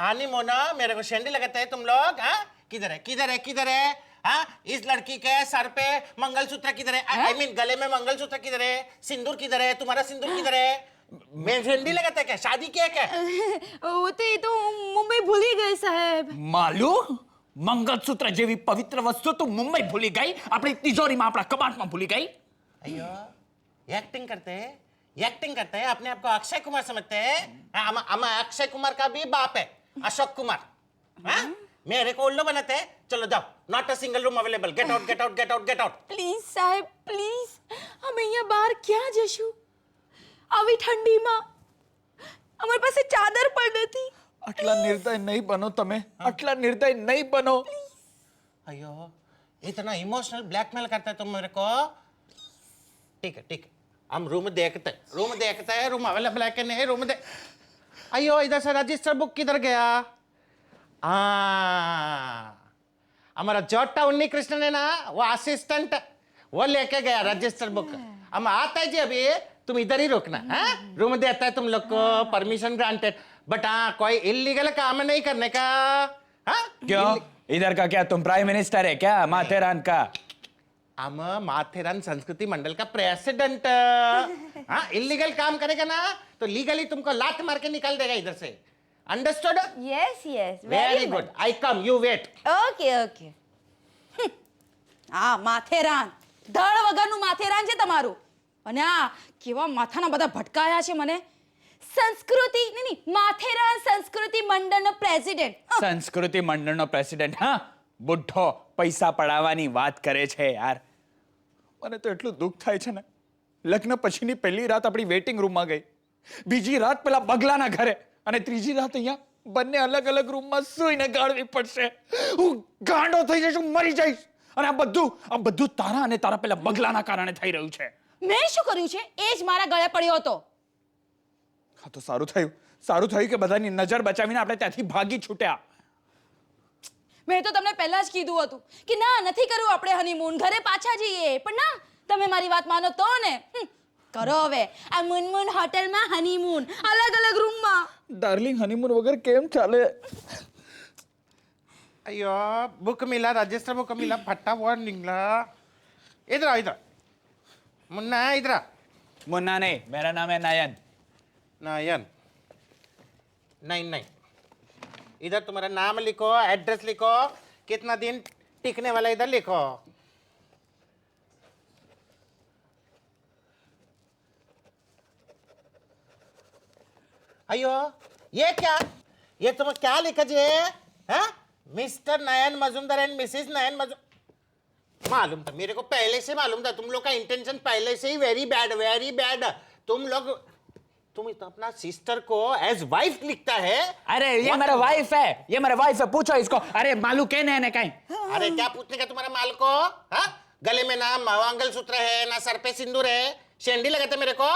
हनीमून मेरे को शेंडी लगाते हैं तुम लोग हाँ किधर है हाँ इस लड़की के सर पे मंगलसूत्र किधर है आई मीन गले में मंगलसूत्र किधर है सिंदूर किधर है तुम्हारा सिंदूर किधर है मैं शेंडी लगाता है क्या शादी किया क्या वो तो ये तो मुंबई भूली गए साहेब मालूम મંગળસૂત્ર જેવી પવિત્ર વસ્તુ તું મુંબઈ ભૂલી ગઈ આપણી તિજોરીમાં આપણા કબાટમાં ભૂલી ગઈ अयो एक्टिंग करते हैं अपने आप को अक्षय कुमार समझते हैं हम अक्षय कुमार का भी बाप है अशोक कुमार हाँ मेरे को उल्लू बनाते हैं चलो जाओ not a single room available get out please સાહેબ પ્લીઝ અમે અહીંયા બહાર ક્યાં જશું આવી ઠંડીમાં અમારી પાસે ચાદર પણ નથી આટલા નિર્દય નહીં બનો તમે આટલા નિર્દય નહીં બનો अयो इतना इमोशनल ब्लैकमेल करता है तुम मेरे को ठीक है हम रूम देखते हैं रूम अवेलेबल है कि नहीं रूम दे अयो इधर से रजिस्टर बुक किधर गया हमारा जोटा उन्नी कृष्ण ने ना वो असिस्टेंट वो लेके गया रजिस्टर बुक हम आता है जी अभी तुम इधर ही रुकना हाँ रूम देता है तुम लोग को परमिशन ग्रांटेड बट हाँ कोई इलीगल काम नहीं करने का हाँ क्यों इधर का क्या तुम प्राइम मिनिस्टर है क्या माथेरान का हम माथेरान संस्कृति मंडल का प्रेसिडेंट हाँ इलीगल काम करेगा ना तो लीगली तुमको लात मार के निकाल देगा इधर से understood yes yes very good I come you wait okay okay આ માથેરાન ધડ વગરનું માથેરાન છે તમારું અને આ કેવા માથાના બધા ભટકાયા છે મને સંસ્કૃતિ નહીં માથેરાન સંસ્કૃતિ મંડળનો પ્રેસિડેન્ટ સંસ્કૃતિ મંડળનો પ્રેસિડેન્ટ હા બુઢ્ઢો પૈસા પડાવવાની વાત કરે છે યાર મને તો એટલું દુઃખ થાય છે ને લગ્ન પછીની પહેલી રાત આપણી વેઇટિંગ રૂમમાં ગઈ બીજી રાત પેલા બગલાના ઘરે અને ત્રીજી રાત અહીંયા બંને અલગ અલગ રૂમમાં સૂઈને ગાળવી પડશે હું ગાંડો થઈ જઈશ હું મરી જઈશ અને આ બધું તારા અને તારા પેલા બગલાના કારણે થઈ રહ્યું છે મેં શું કર્યું છે એ જ મારા ગળે પડ્યો હતો હા તો સારું થયું કે બધાની નજર બચાવીને આપણે ત્યાંથી ભાગી છૂટ્યા મેં તો તમને પહેલા જ કીધું હતું કે ના નથી કરવું આપણે હનીમૂન ઘરે પાછા જઈએ પણ ના તમે મારી વાત માનો તો ને કરો હવે આ મુનમુન હોટલમાં હનીમૂન અલગ અલગ રૂમમાં ડાર્લિંગ હનીમૂન વગર કેમ ચાલે अयो बुक मिला रजिस्टर बुक मिला फटा हुआ निकला इधर आओ इधर मुन्ना इधर आ मुन्ना नहीं मेरा नाम है नयन नयन नहीं इधर तुम्हारा नाम लिखो एड्रेस लिखो कितना दिन टिकने वाला इधर लिखो अयो ये तुम क्या लिखा जी हाँ mister Nayan Majumdar and Mrs Nayan मजूम मालूम था मेरे को पहले से मालूम था तुम लोग का इंटेंशन पहले से ही वेरी बैड तुम लोग तुम अपना सिस्टर को एज वाइफ लिखता है? अरे ये मेरा वाइफ है, ये मेरा वाइफ है, पूछो इसको। अरे मालूम क्या है कहीं? अरे क्या पूछने का तुम्हारा माल को? हाँ? गले में ना मंगलसूत्र है, ना सर पे सिंदूर है, शेंडी लगाते मेरे को।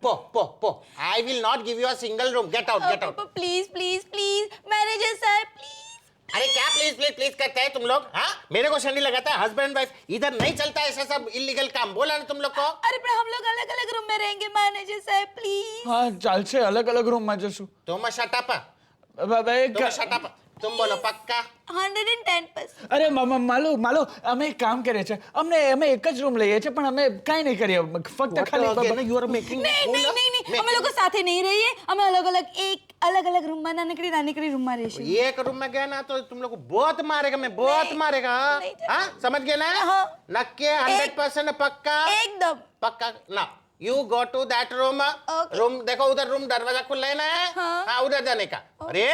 पो I will not give you a single room. Gate out, get out. Please please please, manager साहब प्लीज। अरे क्या प्लीज प्लीज प्लीज करते हैं तुम लोग? हाँ, मेरे को शेंडी लगाता है। हस्बैंड वाइफ इधर नहीं चलता ऐसा सब इलीगल काम। बोला ना तुम लोग को। अरे पर हम लोग अलग अलग रूम में रहेंगे मैनेजर साहब प्लीज। हाँ चालશે, अलग अलग रूम में જશું। तुम शट अप। एक तुम शट अप। तुम बोलो पक्का? 110%। અરે માલો અમે એક કામ કરીએ છીએ, અમે એક જ રૂમ લઈએ છીએ, પણ અમે કાંઈ નહીં કરીએ, ફક્ત ખાલી you are making નહીં નહીં નહીં નહીં, અમે લોકો સાથે નહીં રહીએ, અમે અલગ અલગ રૂમમાં નાનકડી રૂમમાં રહીશું। एक रूम में गया ना तो तुम लोग को बहुत मारेगा, मैं बहुत मारेगा। नहीं, हाँ, समझ गए ना? हाँ। नक्के 100% पक्का एकदम। पक्का ना। You go to that room. Okay. Room देखो, उधर रूम दरवाजा खुला है ना? हाँ। हाँ, उधर जाने का। अरे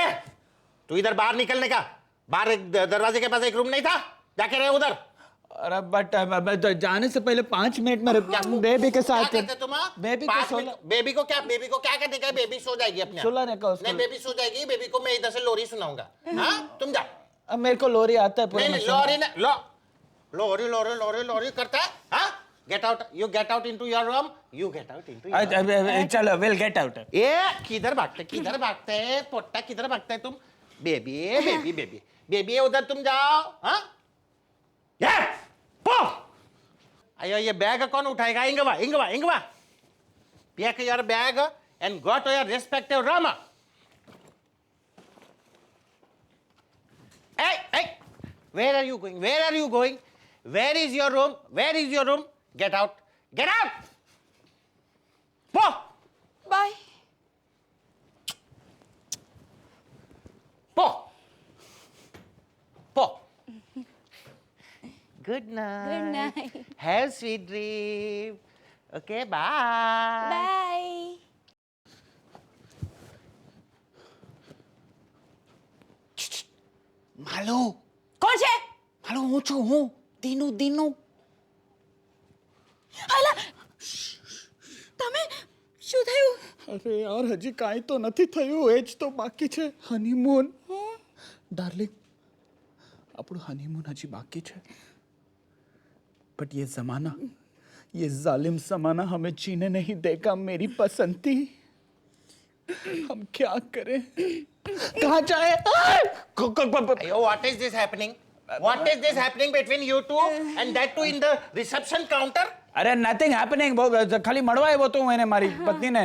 तू इधर बाहर निकलने का। बाहर एक दरवाजे के पास एक रूम नहीं था? जाके रहे उधर। अरे बट जाने से पहले 5 मिनट में बेबी के साथ क्या करते तुम? बेबी को सोला बेबी को क्या करने का है? बेबी सो जाएगी अपने आप। सुलाने का उसको। नहीं, बेबी सो जाएगी। बेबी को मैं इधर से लोरी सुनाऊंगा। हाँ, तुम जाओ। अब मेरे को लोरी आता है पूरा। नहीं, लोरी ना, लोरी करता है। हाँ, get out. You get out into your room. You get out into. चलो विल गेट आउट। ए किधर भागते पोट्टा, किधर भागते है तुम? बेबी उधर तुम जाओ। हाँ, ये पो। अयो, ये बैग कौन उठाएगा? इंगवा pick your bag and go to your respective room. Hey, where are you going? Where is your room? Get out. Po. Bye. Po. Good night. Good night. Have sweet dream. Okay, bye. Bye. માલો કોણ છે? હું છું દીનુ। હાલા તમે શું થયું? અરે યાર હજી કાંઈ તો નથી થયું, એ જ તો બાકી છે, હનીમૂન। ડાર્લિંગ, આપણું હનીમૂન હજી બાકી છે, बट ये जालिम जमाना हमें जीने नहीं देगा मेरी बसंती। हम क्या करें, कहाँ जाए? Ayo, what is this happening? What is this happening between you two and that too in the reception counter? अरे नथिंग हैपनिंग, खाली मड़वा है वो तो मैंने मारी पत्नी ने।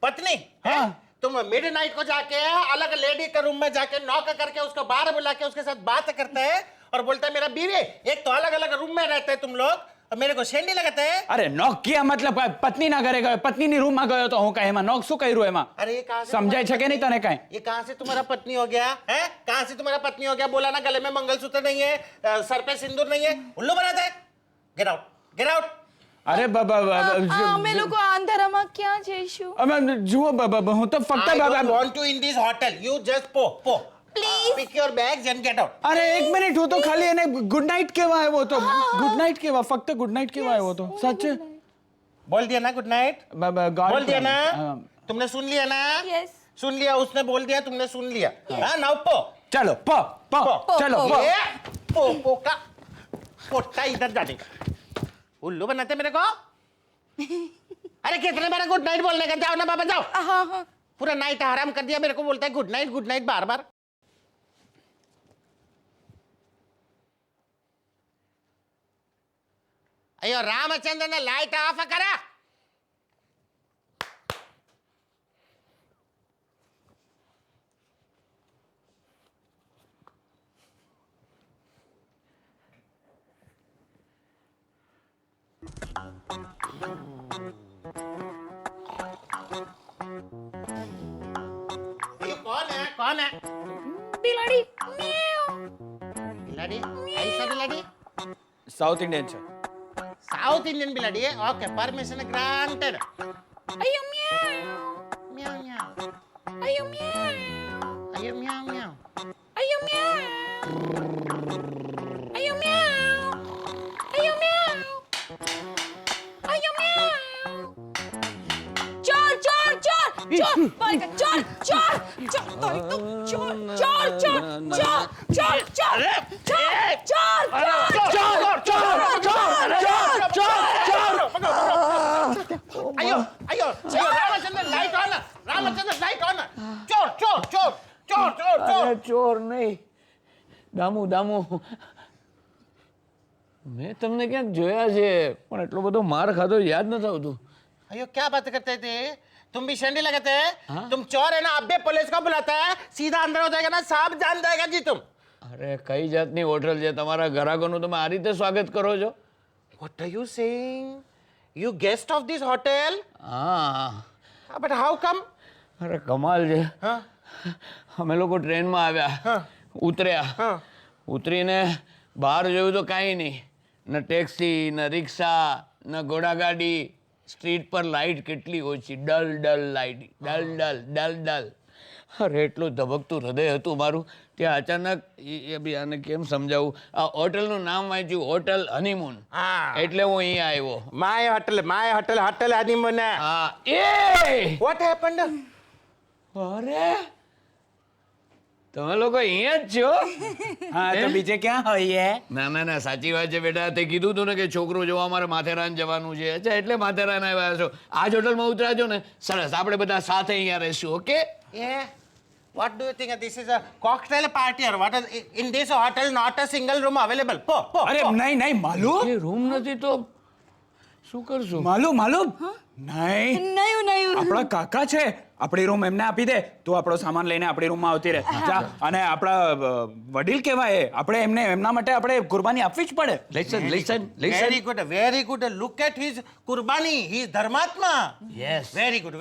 पत्नी? हाँ। तुम मिडनाइट को जाके अलग लेडी के रूम में जाके नॉक करके उसको बाहर बुला के उसके साथ बात करते हैं और बोलता है मेरा बीवी। एक तो अलग अलग रूम में रहते हैं तुम लोग और मेरे को शेंडी लगाते हैं। अरे नॉक किया मतलब पत्नी ना करे गयो, पत्नी ની રૂમ માં ગયો તો હું કઈ એમાં નોક શું કર્યું એમાં? अरे ये कहां से समझाय છે કે નહીં તને કઈ? ये कहां से तुम्हारा पत्नी हो गया है? कहां से तुम्हारा पत्नी हो गया? बोला ना गले में मंगलसूत्र नहीं है, सर पे सिंदूर नहीं है, उल्लू बनाते हैं। Get out. અરે અમે લોકો આ અંધારામાં ક્યાં જઈશું? જુઓ હું તો ફક્ત I don't want you in this hotel. You just po. Please. Pick your bags and get out. અરે એક મિનિટ, હું તો ખાલી એને ગુડ નાઇટ કહેવા આવ્યો તો, ગુડ નાઇટ કહેવા, ફક્ત ગુડ નાઇટ કહેવા આવ્યો તો, સાચે। बोल दिया ना गुड नाइट? बोल दिया ना? तुमने सुन लिया ना? Yes. सुन लिया, उसने बोल दिया, तुमने सुन लिया। हाँ, नाउ पो। चलो पो चलो पो। पो का पोट्टा इधर जाने का उल्लू बनाते मेरे को। अरे कितने बार गुड नाइट बोलने का? जाओ ना बाबा, जाओ। हाँ पूरा नाइट हराम कर दिया मेरे को, बोलता है गुड नाइट बार। अयो रामचंद्र ने लाइट ऑफ करा। ये कौन है? બિલાડી મ્યાઉ। बिलाड़ी? ऐसा बिलाड़ी? સાઉથ ઇન્ડિયન છે। साउथ इंडियन बिलाड़ी है? Okay, permission granted. અયો મ્યાઉ म्याऊ म्याऊ અયો મ્યાઉ अयो म्याऊ म्याऊ। અયો મ્યાઉ અયો મ્યાઉ અયો મ્યાઉ અયો મ્યાઉ। ચોર ચોર ચોર ચોર બાલિકા ચોર ચોર ચોર તારી તો ચોર ચોર ચોર ચોર ચોર ચોર अयो अयो अयो Ramchandra light on Ramchandra light on चोर चोर चोर चोर चोर चोर અરે ચોર નહીં, દામુ મેં તમને ક્યાંક જોયા છે પણ એટલો બધો માર ખાધો યાદ નથી આવતું. अयो क्या बात करते थे तुम भी शंडी लगाते हैं तुम चोर है ना अब भी पुलिस को बुलाता है सीधा अंदर हो जाएगा ना साहब जान जाएगा जी तुम અરે કઈ જાતની હોટલ છે, તમારા ગ્રાહકોનું તમે આ રીતે સ્વાગત કરો છો? what are you saying you guest of this hotel હા, but how come અરે કમાલ છે. हाँ અમે લોકો ટ્રેનમાં આવ્યા, ઉતર્યા, हाँ ઉતરીને બહાર જોયું તો કાંઈ નહીં, ન ટેક્સી ન રિક્ષા ન ઘોડાગાડી, સ્ટ્રીટ પર લાઇટ કેટલી ઓછી, ડલ ડલ લાઇટ, ડલ ડલ ડલ ડલ. અરે એટલું ધબકતું હૃદય હતું મારું. ત્યાં અચાનક એ બી આને કેમ સમજાવું, આ હોટલનું નામ વાંચ્યું, હોટલ હનીમૂન, हाँ એટલે હું અહીંયા આવ્યો. my hotel hotel honeymoon હા, એ what happened અરે તમે લોકો અહીંયા જ છો? હા તો બીજે ક્યાં હોઈએ? ના ના ના, સાચી વાત છે બેટા. તે કીધું તું ને કે છોકરો જોવા અમારે માથેરાન જવાનું છે. અચ્છા, એટલે માથેરાન આવ્યા છો. આ જ હોટલમાં ઉતરાજો ને, સરસ, આપણે બધા સાથે અહીંયા રહીશું. Okay? yeah what do you think this is a cocktail party or what is in this hotel not a single room available po અરે નહીં નહીં માલુમ એ રૂમ નથી તો શું કરશું? માલુમ નહીં નયું આપણા કાકા છે, આપણી રૂમ એમને આપી દે, તું આપણો સામાન લઈને આપણી રૂમમાં આવતી રહે. જા, અને આપણા વડીલ કહેવાય, આપણે એમને એમના માટે આપણે કુરબાની આપવી જ પડે. Lesson very good look at his kurbani he is dharmatma Yes. very good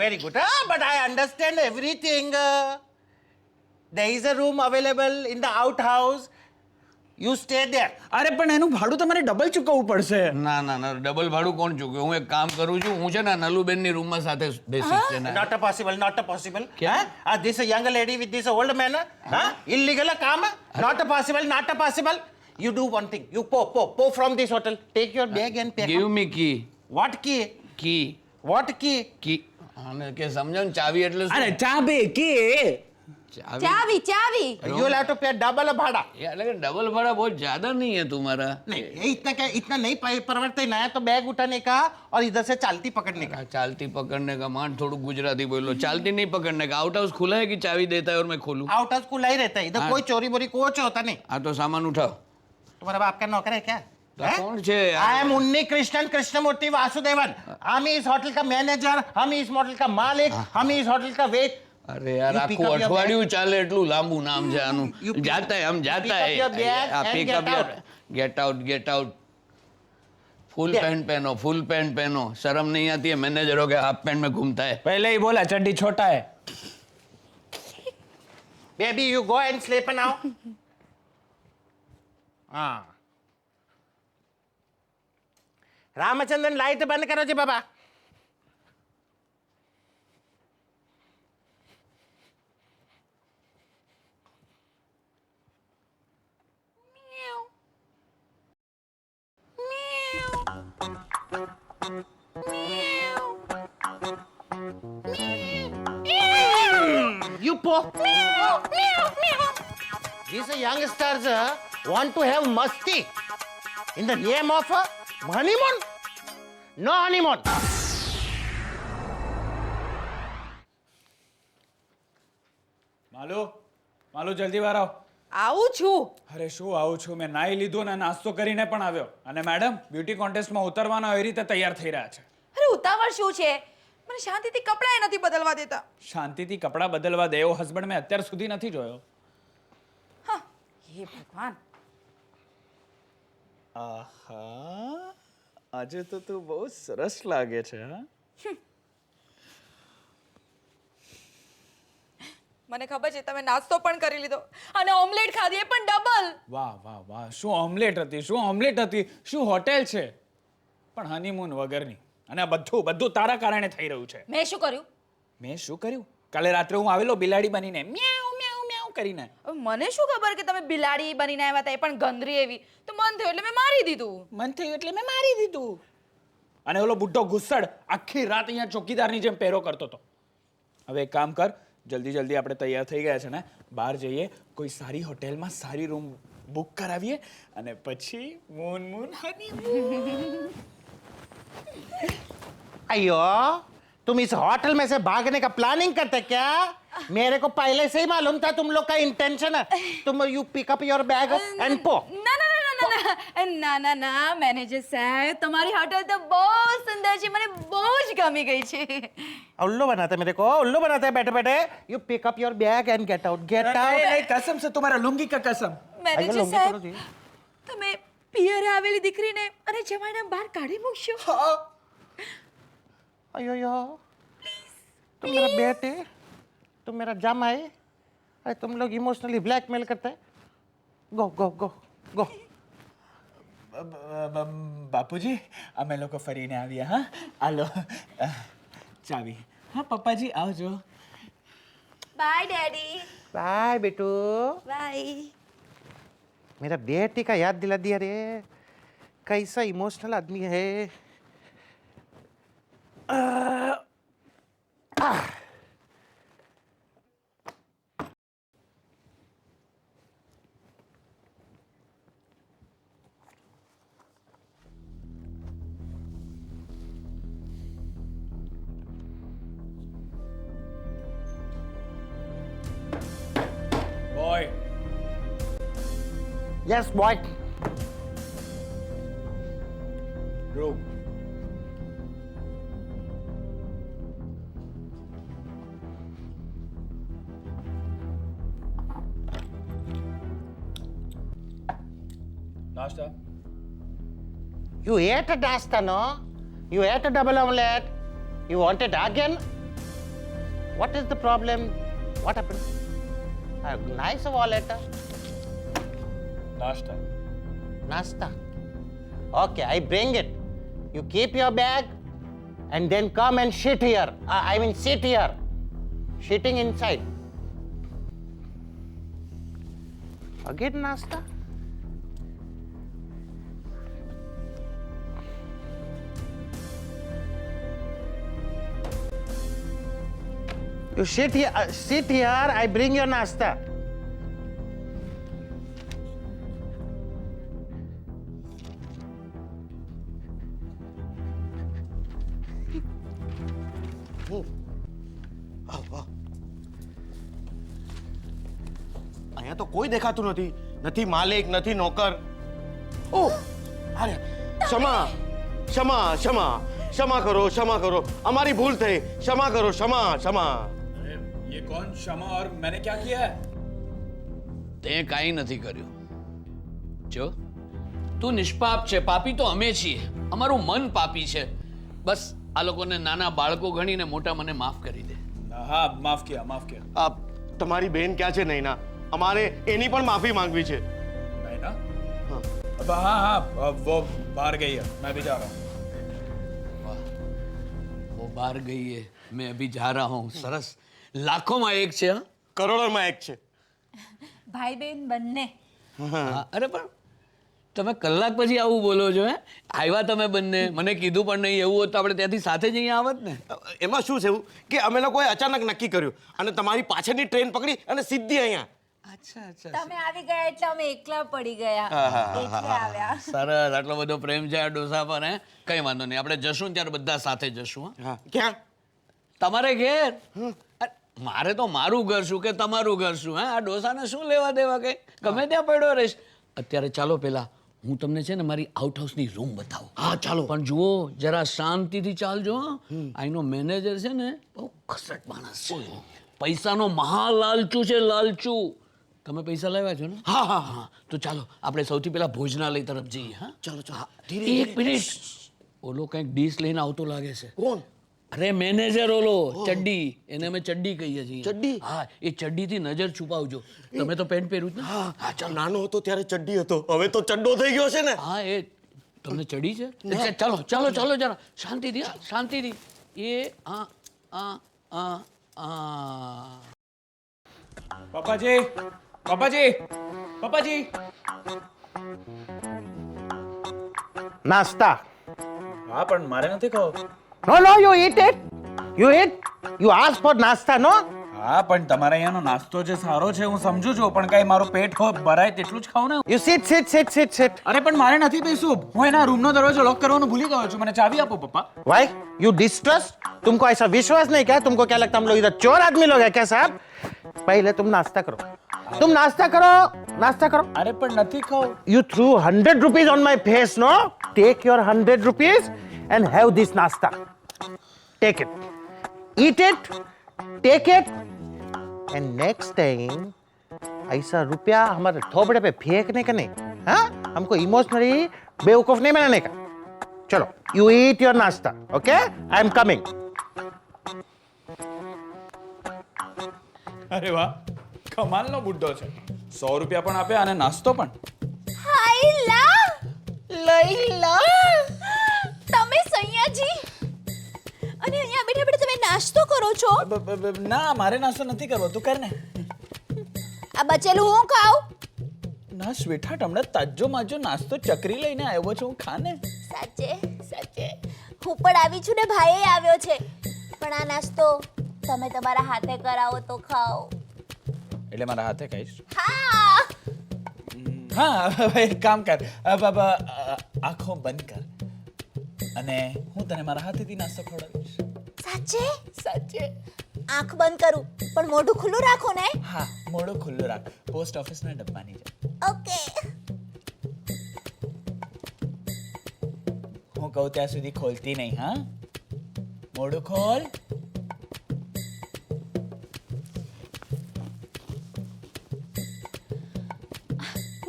but I understand everything there is a room available in the outhouse you stay there અરે પણ એનું ભાડું તમારે ડબલ ચૂકવવું પડશે. ના ના ના, ડબલ ભાડું કોણ ચૂકે? હું એક કામ કરું છું, હું છે ને નલુબેનની રૂમમાં સાથે બેસીશ છે ને. not a possible क्या? this a young lady with this old man illegal काम not a possible you do one thing you po from this hotel take your bag and pack give me key. what key key what key key આને કે સમજાવ ને, ચાવી એટલે શું? અરે ચાબી કે ચાવી ચાવી you will have to pay double भाड़ा ये अलग डबल भाड़ा बहुत ज्यादा नहीं है तुम्हारा. नहीं ये इतना नहीं परवड़ता नया तो बैग उठाने का और इधर से चालती पकड़ने का चालती पकड़ने का मान, थोड़ा गुजराती बोलो. चालती नहीं पकड़ने का. आउट हाउस खुला है कि चाबी देता है और मैं खोलूं? आउट हाउस खुला ही रहता है इधर कोई चोरी बोरी कुछ होता नहीं हाँ तो सामान उठाओ. तुम्हारा बाप का नौकर है क्या तो कौन छे यार? आई एम उन्नी कृष्णमूर्ति वासुदेवन हम इस होटल का मैनेजर हम इस होटल का मालिक हम इस होटल का वेट अरे यार You આખું pick up your અઠવાડિયું ચાલે એટલું લાંબુ નામ છે આનું. You pick- જાતા હે, હમ જાતા pick up your bag है. and pick get up your out. Get out. Full Yeah. Pant पहनो. शर्म नहीं आती है मैनेजरों के हाफ पैंट में घूमता है. पहले ही बोला चड्डी छोटा है. Baby you go and sleep now हाँ रामचंद्रन लाइट बंद करो जी बाबा You po. These youngsters want to have masti in the name of honeymoon. No honeymoon. માલુ જલ્દી વાર આવ. આવું છું. અરે શું આવું છું, મેં નાઈ લીધું ને નાસ્તો કરીને પણ આવ્યો. અને મેડમ બ્યુટી કોન્ટેસ્ટમાં ઉતરવાના એવી રીતે તૈયાર થઈ રહ્યા છે. અરે ઉતાવળ શું છે? મને શાંતિથી કપડાં નથી બદલવા દેતા. શાંતિથી કપડાં બદલવા દે એવો હસબન્ડ મેં અત્યાર સુધી નથી જોયો. હા, હે ભગવાન. આહા, આજે તો તું બહુ સરસ લાગે છે. હા, મને ખબર છે તમે નાસ્તો પણ કરી લીધો અને ઓમલેટ ખાધી એ પણ ડબલ. વાહ વાહ વાહ, શું ઓમલેટ હતી, શું હોટેલ છે, પણ હનીમૂન વગરની. અને આ બધું તારા કારણે થઈ રહ્યું છે. મેં શું કર્યું? મેં શું કર્યું? કાલે રાત્રે હું આવેલો બિલાડી બનીને મ્યાઉ મ્યાઉ મ્યાઉ કરીને. હવે મને શું ખબર કે તમે બિલાડી બનીને આવ્યા હતા, એ પણ ગંદરી એવી. તો મન થયું એટલે મેં મારી દીધું. મન થયું એટલે મેં મારી દીધું. અને ઓલો બુઢ્ઢો ગુસ્સડ આખી રાત અહીંયા ચોકીદારની જેમ પહેરો કરતો હતો. હવે એક કામ કર, જલ્દી જલ્દી આપણે તૈયાર થઈ ગયા છે ને, બહાર જઈએ, કોઈ સારી હોટેલમાં સારી રૂમ બુક કરાવીએ અને પછી મૂન હનીમૂન. अयो तुम इस होटल में से भागने का प्लानिंग करते क्या? मेरे को पहले से ही मालूम था तुम लोग का इंटेंशन है. तुम you pick up your bag and पो. ના મેનેજર સાહેબ તમારી હોટલ તો બહુ સુંદર છે, મને બહુ જ ગમી ગઈ છે. उल्लू बनाते मेरे को, उल्लू बनाते बैठे बैठे. You pick up your bag and get out, get out. नहीं, कसम से तुम्हारा लुंगी का कसम. મેનેજર લંગી સાહેબ કરો જી. તમે પિયરે આવેલી દીકરીને અને જમાઈના બહાર કાઢી મૂકશો. अयो यो तुम मेरा बेटे, तुम मेरा जमाई, अरे तुम लोग इमोशनली ब्लैकमेल करते हैं. गो गो गो गो. બાપુજી, અમે લોકો ફરીને આવ્યા. હા, હાલો ચાવી. હા પપ્પાજી, આવજો. Bye daddy. बाय बेटू. બાય. मेरा बेटे का याद दिला दिया रे. कैसा इमोशनल आदमी है. Boy, yes boy. રૂમ. નાસ્તા. You ate a pasta, no? You ate a double omelette. You want it again? What is the problem? What happened? A nice wallet. નાસ્તા. Nasta. Okay, I bring it. You keep your bag and then come and sit here. I mean, sit here. Sitting inside. Again, Nasta? You sit here. Sit here. I bring your Nasta. અહીંયા તો કોઈ દેખાતું નથી. નથી માલિક, નથી નોકર. ઓહ, અરે ક્ષમા ક્ષમા ક્ષમા ક્ષમા કરો, ક્ષમા કરો. અમારી ભૂલ થઈ. ક્ષમા કરો, ક્ષમા ક્ષમા. अरे ये कौन क्षमा और मैंने क्या किया है? તે કાંઈ નથી કર્યું. જો તું નિષ્પાપ છે, પાપી તો અમે છીએ. અમારું મન પાપી છે. બસ આ લોકોને નાના બાળકો ગણીને મોટા મને માફ કરી દે. हाँ, माफ किया, माफ किया. આ તમારી બેન ક્યાં છે નૈના? અમારે એની પણ માફી માંગવી છે. नहीं ना? हाँ. अब हाँ हाँ, वो बाहर गई है, मैं भी जा रहा हूँ. વાહ, वो बाहर गई है, मैं अभी जा रहा हूँ. સરસ. લાખોમાં એક છે. હા? કરોડોમાં એક છે. ભાઈ બહેન બંને. હા, અરે પણ તમે કલાક પછી આવું બોલો છો? હે, આવ્યા તમે બંને, મને કીધું પણ નહીં. એવું હોત તો આપણે ત્યાંથી સાથે જ અહીંયા આવત ને. એમાં શું છે એવું કે અમે લોકોએ અચાનક નક્કી કર્યું અને તમારી પાછળની ટ્રેન પકડી અને સીધી અહીંયા. અચ્છા અચ્છા, તમે આવી ગયા એટલે અમે એકલા પડી ગયા એટલે આવ્યા. સરસ. આટલો બધો પ્રેમ છે આ ડોસા પર. હે, કઈ વાંધો નહીં, આપણે જશું ને ત્યારે બધા સાથે જશું. હા, હા. ક્યાં? તમારે ઘેર. અરે, મારે તો મારું ઘર શું કે તમારું ઘર શું? હે, આ ડોસાને શું લેવા દેવા? કઈ ગમે ત્યાં પડ્યો રહીશ. અત્યારે ચાલો પેલા હું તમને છે ને મારી આઉટ હાઉસની રૂમ બતાવું. હા ચાલો. પણ જુઓ, જરા શાંતિથી ચાલજો. અહીંનો મેનેજર છે ને બહુ ખસટ માણસ છે. પૈસાનો મહાલાલચુ છે, લાલચુ. તમે પૈસા લાવ્યા છો ને? હા હા હા, તો ચાલો આપણે સૌથી પહેલા ભોજનાલય તરફ જઈએ. હા, ચાલો ચાલો. એક મિનિટ. ઓલો કંઈક ડીશ લઈને આવતો લાગે છે. કોણ? અરે મેનેજર ઓલો ચડ્ડી, એને અમે ચડ્ડી કહીએ છીએ. ચડ્ડી? હા, એ ચડ્ડીથી નજર છુપાવજો. તમે તો પેન્ટ પહેર્યું જ ને? હા હા. ચાલો. નાનો હતો ત્યારે ચડ્ડી હતો, હવે તો ચડ્ડો થઈ ગયો છે ને. હા, એ તમને ચડી છે? ચાલો ચાલો ચાલો જરા શાંતિથી. હા, શાંતિથી. એ આ આ આ આ पापाजी, पापाजी, पापाजी. નાસ્તા. હા પણ મારે નથી ખાવ. No, no, you eat it. You eat. You ask for નાસ્તા નો? હા પણ તમારા અહીંયાનો નાસ્તો જે સારો છે હું સમજુ છું પણ કઈ મારું પેટ ભરાય તેટલું જ ખાવ ને. You seat. અરે પણ મારે નથી બેસવું. હું એના રૂમનો દરવાજો લોક કરવાનું ભૂલી ગયો છું. મને ચાવી આપો પપ્પા. Why? You distrust? तुमको ऐसा विश्वास नहीं क्या? तुमको क्या लगता हम लोग इधर चोर आदमी लोग हैं क्या साहब? पहले तुम नाश्ता करो. तुम नाश्ता करो. અરે પણ નથી ખાવ. You threw 100 rupees on my face, no? Take your 100 rupees and have this nasta. Take it. Eat it. Take it. And next time, ऐसा रुपया हमारे थोपड़े पे फेंकने का नहीं. हाँ? हमको इमोशनली बेवकूफ नहीं बनाने का. चलो, you eat your nasta, okay? I am coming. અરે વાહ કમાલનો બુડ્ઢો છે. 100 રૂપિયા પણ આપ્યા અને નાસ્તો પણ. હાય લૈલા તમે સૈયાજી અને અહીંયા બેઠા બેઠા તમે નાસ્તો કરો છો? ના મારે નાસ્તો નથી કરવો. તું કર ને. આ બચેલું હું ખાઉં? ના સ્વીટહાર્ટ હમણાં તાજો માજો નાસ્તો ચકરી લઈને આવ્યો છું. હું ખા ને. સાચે હું પણ આવી છું ને ભાઈએ આવ્યો છે પણ આ નાસ્તો તમે તમારા હાથે કરાવો તો ખાઓ. એટલે મારા હાથે કહીશ. હા હા હવે એક કામ કર. આંખો બંધ કર અને હું તને મારા હાથેથી નાસ્તો ખવડાવીશ. સાચે આંખ બંધ કરું પણ મોઢું ખુલ્લું રાખો ને. હા મોઢું ખુલ્લું રાખ. પોસ્ટ ઓફિસના ડબ્બાની જેમ. ઓકે હું કહું ત્યાં સુધી ખોલતી નહીં. હા મોઢું ખોલ.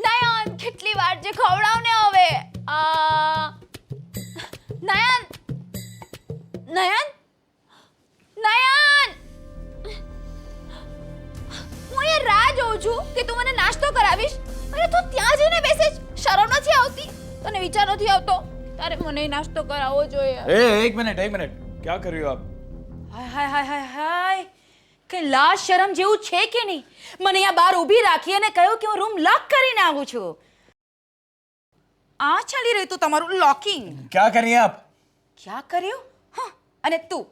નયન કેટલી વાર જે ખવડાવ ને હવે. નયન હું એ રાહ જોઉં છું કે તું મને નાસ્તો કરાવીશ અને તું ત્યાં જઈને બેસે છે. શરમ નથી આવતી? તને વિચાર નથી આવતો તારે મને નાસ્તો કરાવવો જોઈએ? એક મિનિટ ક્યાં કર્યું આપ? હાય કે લાજ શરમ જેવું છે કે નહીં? મને અહીંયા બહાર ઊભી રાખી અને કહ્યું કે હું રૂમ લોક કરીને આવું છું. આ ચાલી રહ્યું તું તમારું લોકિંગ. ક્યાં કરીએ આપ? ક્યાં કર્યું? હા અને તું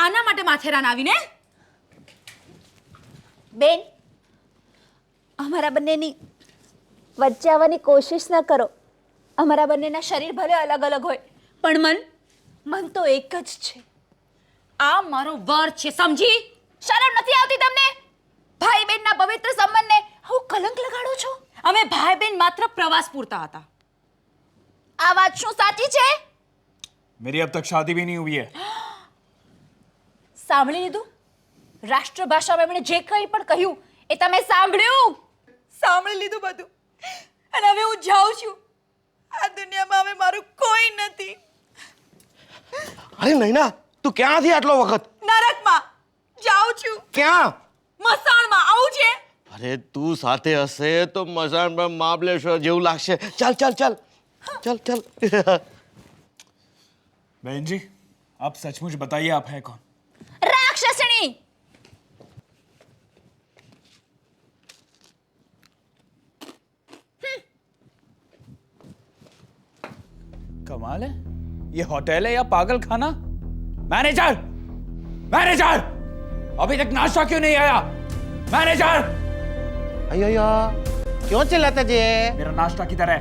આના માટે માથેરાન આવીને? બેન અમારા બંનેની વચ્ચે આવવાની કોશિશ ન કરો. અમારા બંનેના શરીર ભલે અલગ અલગ હોય પણ મન તો એક જ છે. આ મારો વર છે સમજી? શરમ નથી આવતી તમને? ભાઈ બહેનના પવિત્ર સંબંધને હું કલંક લગાડો છો? અમે ભાઈ બહેન માત્ર પ્રવાસ પૂરતા હતા. આ વાત શું સાચી છે? मेरी अब तक शादी भी नहीं हुई है. સાંભળી લીધું? રાષ્ટ્રભાષામાં એમણે જે કંઈ પણ કહ્યું એ તમે સાંભળ્યું? સાંભળી લીધું બધું અને હવે હું જાઉં છું. આ દુનિયામાં હવે મારું કોઈ નથી. અરે નૈના, તું ક્યાંથી આટલો વખત? નરકમાં જાઉં છું. ક્યાં? મસાણમાં આવું છે. અરે તું સાથે હશે તો મસાણમાં મહાબલેશ્વર જેવું લાગશે. चल बहन जी आप सचमुच बताइए आप है कौन? રાક્ષસણી कमाल है. ये होटल है या पागल खाना? मैनेजर अभी तक नाश्ता क्यों नहीं आया? मैनेजर अयो क्यों चिल्लाता जी? मेरा नाश्ता किधर है?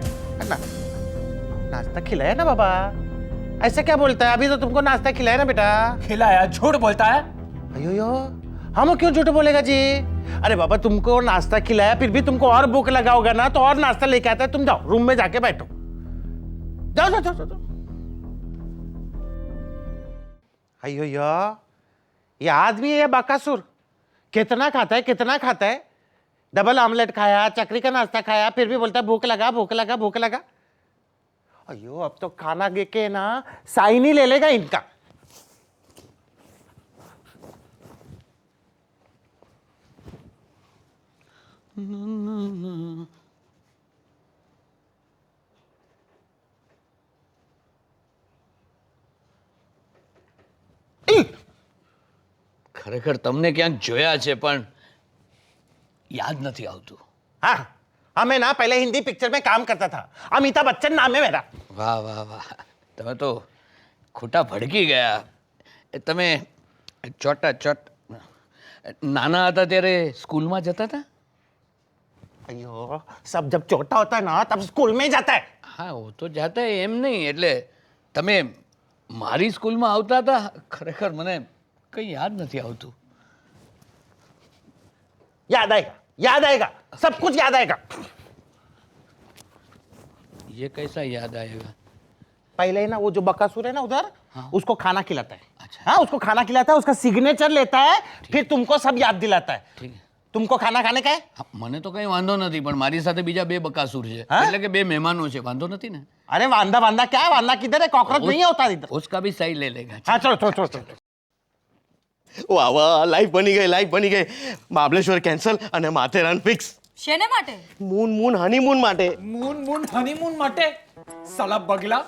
नाश्ता खिलाया ना बाबा. ऐसा क्या बोलता है? अभी तो तुमको नाश्ता खिलाया ना बेटा. खिलाया? झूठ बोलता है. अयो हम क्यों झूठ बोलेगा जी? अरे बाबा तुमको नाश्ता खिलाया फिर भी तुमको और भूख लगा होगा ना तो और नाश्ता लेके आता है. तुम जाओ रूम में जाके बैठो. जाओ. अयो ये आदमी है बकासुर. कितना खाता है? डबल ऑमलेट खाया, चकरी का नाश्ता खाया, फिर भी बोलता है भूख लगा. अयो अब तो खाना गे के ना साइन ही ले लेगा इनका. ખરેખર તમને ક્યાંક જોયા છે પણ યાદ નથી આવતું. हाँ हमें ना पहले हिंदी पिक्चर में काम करता था. अमिताभ बच्चन नाम है मेरा. વાહ તમે તો ખોટા ભડકી ગયા. એ તમે ચોટ નાના હતા ત્યારે સ્કૂલમાં જતા હતા? अयो सब जब छोटा होता है ना तब स्कूल में ही जाता है. હા હું તો જાતા એમ નહીં, એટલે તમે મારી સ્કૂલમાં આવતા હતા? ખરેખર મને કંઈ યાદ નથી આવતું. याद आएगा सब कुछ याद आएगा. ये कैसा याद आएगा? पहले ना वो जो बकासुर है ना उधर, उसको खाना खिलाता है. अच्छा. हाँ, उसको खाना खिलाता है, उसका सिग्नेचर लेता है, फिर तुमको सब याद दिलाता है. ઠીક છે. तुमको खाना खाने का है? હા, મને તો કંઈ વાંધો નથી, પણ મારી સાથે બીજા બે બકાસુર છે, હા? એટલે કે બે મહેમાનો છે, વાંધો નથી ને? अरे वांदा वांदा क्या है? वांदा किधर है? कॉकरोच नहीं होता इधर. उसका भी सही ले लेगा. हाँ चलो चलो चलो चलो. વાહ વાહ, લાઈફ બની ગઈ. મહાબલેશ્વર કેન્સલ અને માથેરાન ફિક્સ. શેને માટે? મૂન હનીમૂન માટે. મૂન હનીમૂન માટે? સાલા બગલા,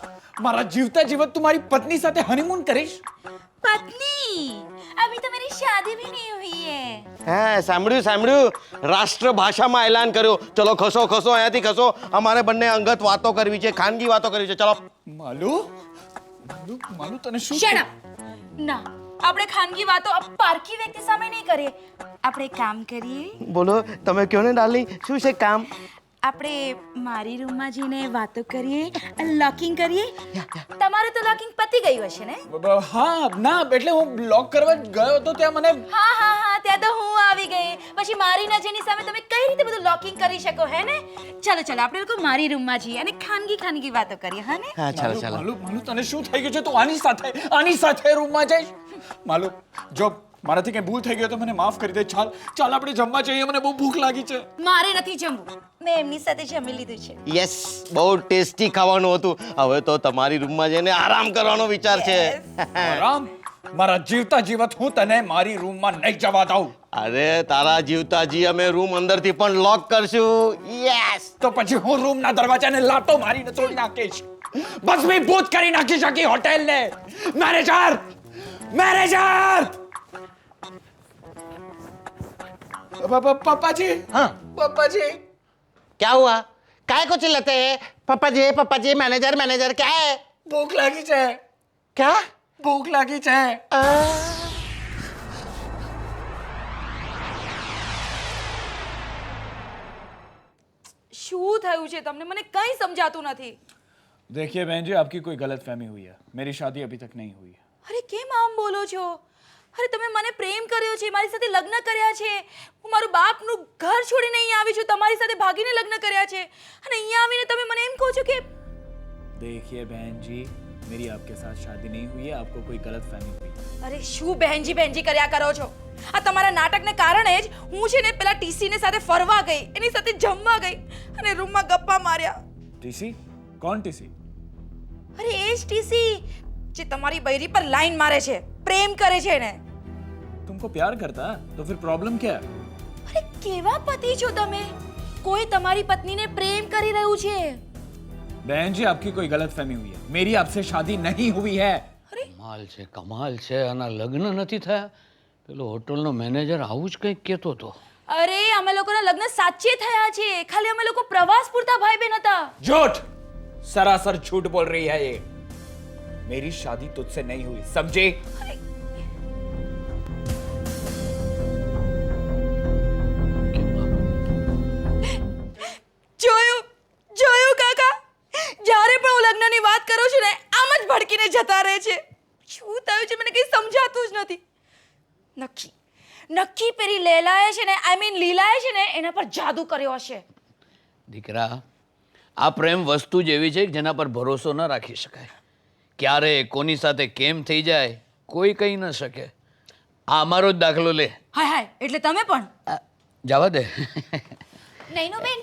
મારા જીવતા જીવત તું મારી પત્ની સાથે હનીમૂન કરીશ? पत्नी अभी तो मेरी शादी भी नहीं हुई है. હે, સાંભળ્યું. રાષ્ટ્ર ભાષામાં એલાન કર્યો. ચલો ખસો અહીંયાથી ખસો. અમારે બંને અંગત વાતો કરવી છે, ખાનગી વાતો કરવી છે. ચલો. માલુ તને શું? Shut up. ના, આપણે ખાનગી વાતો પારકી વ્યક્તિ સામે નહીં કરીએ. આપણે એક કામ કરીએ, બોલો, તમે કહો ને ડાર્લિંગ, શું છે કામ? આપણે મારી રૂમમાં જઈને વાતો કરીએ, લોકિંગ કરીએ. તમારું તો લોકિંગ પતી ગયું હશે ને? હા ના, એટલે હું બ્લોક કરવા ગયો હતો ત્યાં મને હા ત્યાં તો હું આવી ગઈ. પછી મારી નજરની સામે તમે કઈ રીતે બધું લોકિંગ કરી શકો, હે ને? ચાલો આપણે લોકો મારી રૂમમાં જઈએ અને ખાનગી વાતો કરીએ, હા ને? હા ચાલો. માલુ તને શું થઈ ગયું છે? તું આની સાથે રૂમમાં જઈશ? માલુ, જો મારાથી કઈ ભૂલ થઈ ગઈ તો મને માફ કરી દે. ચાલ આપણે જમવા જઈએ, મને બહુ ભૂખ લાગી છે. મારે નથી જમવું. મેં એમની સાથે જમી લીધું છે. યસ, બહુ ટેસ્ટી ખાવાનું હતું. હવે તો તમારી રૂમમાં જઈને આરામ કરવાનો વિચાર છે. રામ, મારા જીવતા જીવત હું તને મારી રૂમમાં નહીં જવા દઉં. અરે તારા જીવતાજી અમે રૂમ અંદરથી પણ લોક કરશું. યસ. તો પછી હું રૂમના દરવાજાને લાતો મારીને તોડી નાખીશ. ભસ્મીભૂત કરી નાખીશ આખી હોટેલને. મેનેજર! पापा जी. हाँ. पापा जी. क्या हुआ? काय को चिल्लाते हैं? पापा जी मैनेजर क्या है? भूख लागी છે. क्या? ભૂખ લાગી છે. શું થયું છે તમને? મને કંઈ સમજાતું નથી. देखिए बहन जी, आपकी कोई गलतफहमी हुई है. मेरी शादी अभी तक नहीं हुई है. અરે કેમ આમ બોલો છો? અરે તમે મને પ્રેમ કર્યો છે, મારી સાથે લગ્ન કર્યા છે. હું મારું બાપનું ઘર છોડીને અહીંયા આવી છું, તમારી સાથે ભાગીને લગ્ન કર્યા છે, અને અહીંયા આવીને તમે મને એમ કહો છો કે देखिए बहन जी, मेरी आपके साथ शादी नहीं हुई है. आपको कोई गलतफहमी हुई है. અરે શું બહેનજી કર્યા કરો છો? આ તમારા નાટકને કારણે જ હું છે ને પેલા ટીસીને સાથે ફરવા ગઈ, એની સાથે જમવા ગઈ અને રૂમમાં ગપ્પા માર્યા. टीसी? कौन टीसी? અરે એ જ ટીસી જે તમારી બૈરી પર લાઈન મારે છે, પ્રેમ કરે છે ને. तुमको प्यार करता है तो फिर प्रॉब्लम क्या है? અરે કેવા પતિ છો તમે? કોઈ તમારી પત્નીને પ્રેમ કરી રહ્યું છે. बहन जी, आपकी कोई गलतफहमी हुई है. मेरी आपसे शादी नहीं हुई है. કમાલ છે, આના લગ્ન નથી થયા? પેલો હોટલનો મેનેજર આવું જ કંઈક કહેતો હતો. અરે અમે લોકોના લગ્ન સાચે થયા છે, ખાલી અમે લોકો પ્રવાસ પૂરતા ભાઈ બહેન હતા. झूठ, सरासर झूठ बोल रही है ये. मेरी शादी तुझसे नहीं हुई, समझे? જોયું કાકા, જ્યારે પણ હું લગ્નની વાત કરું છું ને આમ જ ભડકીને જતા રહે છે. શું થયું છે મને કંઈ સમજાતું જ નથી. નક્કી પેલી લીલાએ છે ને એના પર જાદુ કર્યો હશે. દીકરા, આ પ્રેમ વસ્તુ જેવી છે જેના પર ભરોસો ન રાખી શકાય. ક્યારે કોની સાથે કેમ થઈ જાય કોઈ કહી ન શકે. આ અમારો જ દાખલો લે. હાય એટલે તમે પણ જવા દે. નૈનુબેન,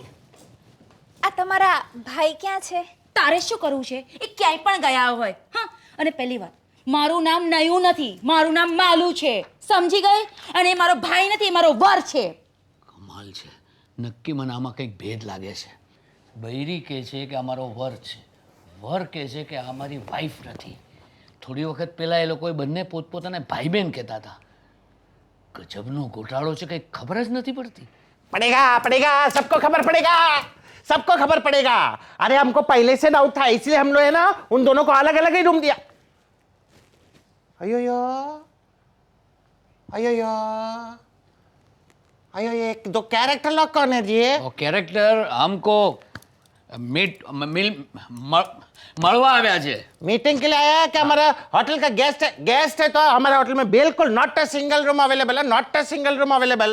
આ તમારા ભાઈ ક્યાં છે? તારે શું કરવું છે? એ ક્યાંય પણ ગયા હોય. હા, અને પહેલી વાત, મારું નામ નયું નથી, મારું નામ માલુ છે, સમજી ગઈ? અને એ મારો ભાઈ નથી, મારો વર છે. કમાલ છે, નક્કી મને આમાં કંઈક ભેદ લાગે છે. બૈરી કહે છે કે અમારો વર છે, વર કહે છે કે આ મારી વાઈફ નથી. થોડી વખત પહેલા એ લોકોએ બંને પોતપોતાને ભાઈ બહેન કહેતા હતા. ગજબનો ગોટાળો છે, કંઈ ખબર જ નથી પડતી. पड़ेगा सबको खबर पड़ेगा. अरे हमको पहले से डाउट था, इसलिए हम लोग है ना उन दोनों को अलग अलग ही रूम दिया. अयो अयो अयो ये दो कैरेक्टर लॉक कौन है जी? वो कैरेक्टर हमको મળવા આવ્યા છે. मीटिंग के लिए आया है क्या? हमारा होटल का गेस्ट है तो हमारे होटल में बिल्कुल not a single room available है, not a single room available.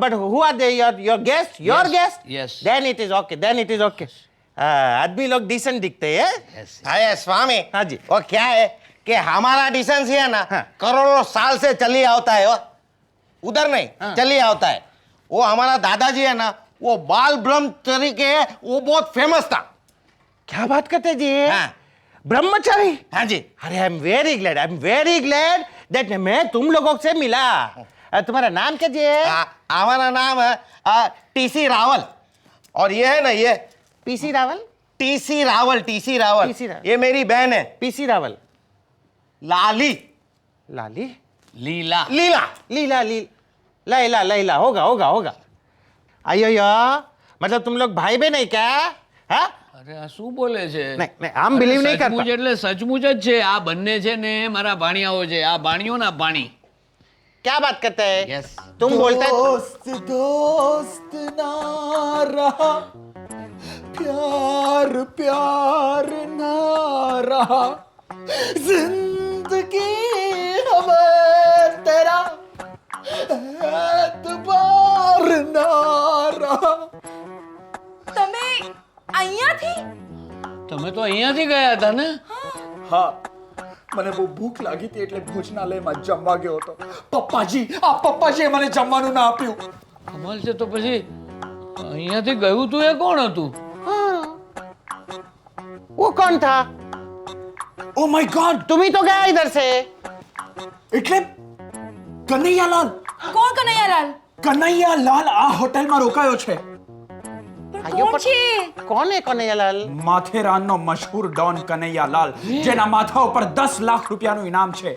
But who are they? Your guest? Your guest? Yes. Then it is okay, then it is okay. आदमी लोग डिसेंट दिखते हैं. Yes. अरे स्वामी, हाँ जी, वो क्या है कि हमारा डिसेंसी है ना, हाँ. करोड़ों साल से चली आता है. वो उधर नहीं, हाँ. चली आता है. वो हमारा दादाजी है ना, वो बाल ब्रह्मचारी के, वो बहुत फेमस था. क्या बात करते जी? हाँ. ब्रह्मचारी? हाँ जी. अरे I am very glad that मैं तुम लोगों से मिला. तुम्हारा नाम क्या जी है? हमारा नाम है टीसी रावल. और ये है ना, ये PC Rawal? TC Rawal, TC Rawal. TC Rawal. ये मेरी बहन है पीसी रावल. लाली. लाली? લીલા. लीला. लीला लैला लैला होगा होगा होगा. आयो यो, मतलब तुम लोग भाई बहन नहीं क्या? हाँ? અરે આ શું બોલે છે? नहीं नहीं हम बिलीव नहीं સચમુચ करता. એટલે સચમુચ જ છે. આ બંને છે ને મારા ભાણિયાઓ છે. આ ભાણિયોના ભાણી. क्या बात करते हैं? Yes. तुम बोलते दोस्त दोस्त ना रहा, प्यार प्यार ना रहा, जिंदगी हमें तेरा एतबार ना रहा. તમે અહીંયાથી? તમે તો અહીંયાથી ગયા હતા ને? હા, મને બહુ ભૂખ લાગી હતી એટલે ભોજનાલયમાં જમવા ગયો હતો. પપ્પાજીએ મને જમવાનું ના આપ્યું. કમાલ છે. તો પછી અહીંયાથી ગયું તું એ કોણ હતું? वो कौन था? ઓ માય ગોડ, तुम ही तो गया इधर से. એટલે કનૈયાલાલ. કોણ કનૈયાલાલ? કનૈયાલાલ આ હોટલમાં રોકાયો છે. પણ કોણ છે? कौन है कन्हैयालाल? માથેરાનનો મશહૂર ડોન કનૈયાલાલ, જેના માથા ઉપર 10 લાખ રૂપિયાનું ઇનામ છે.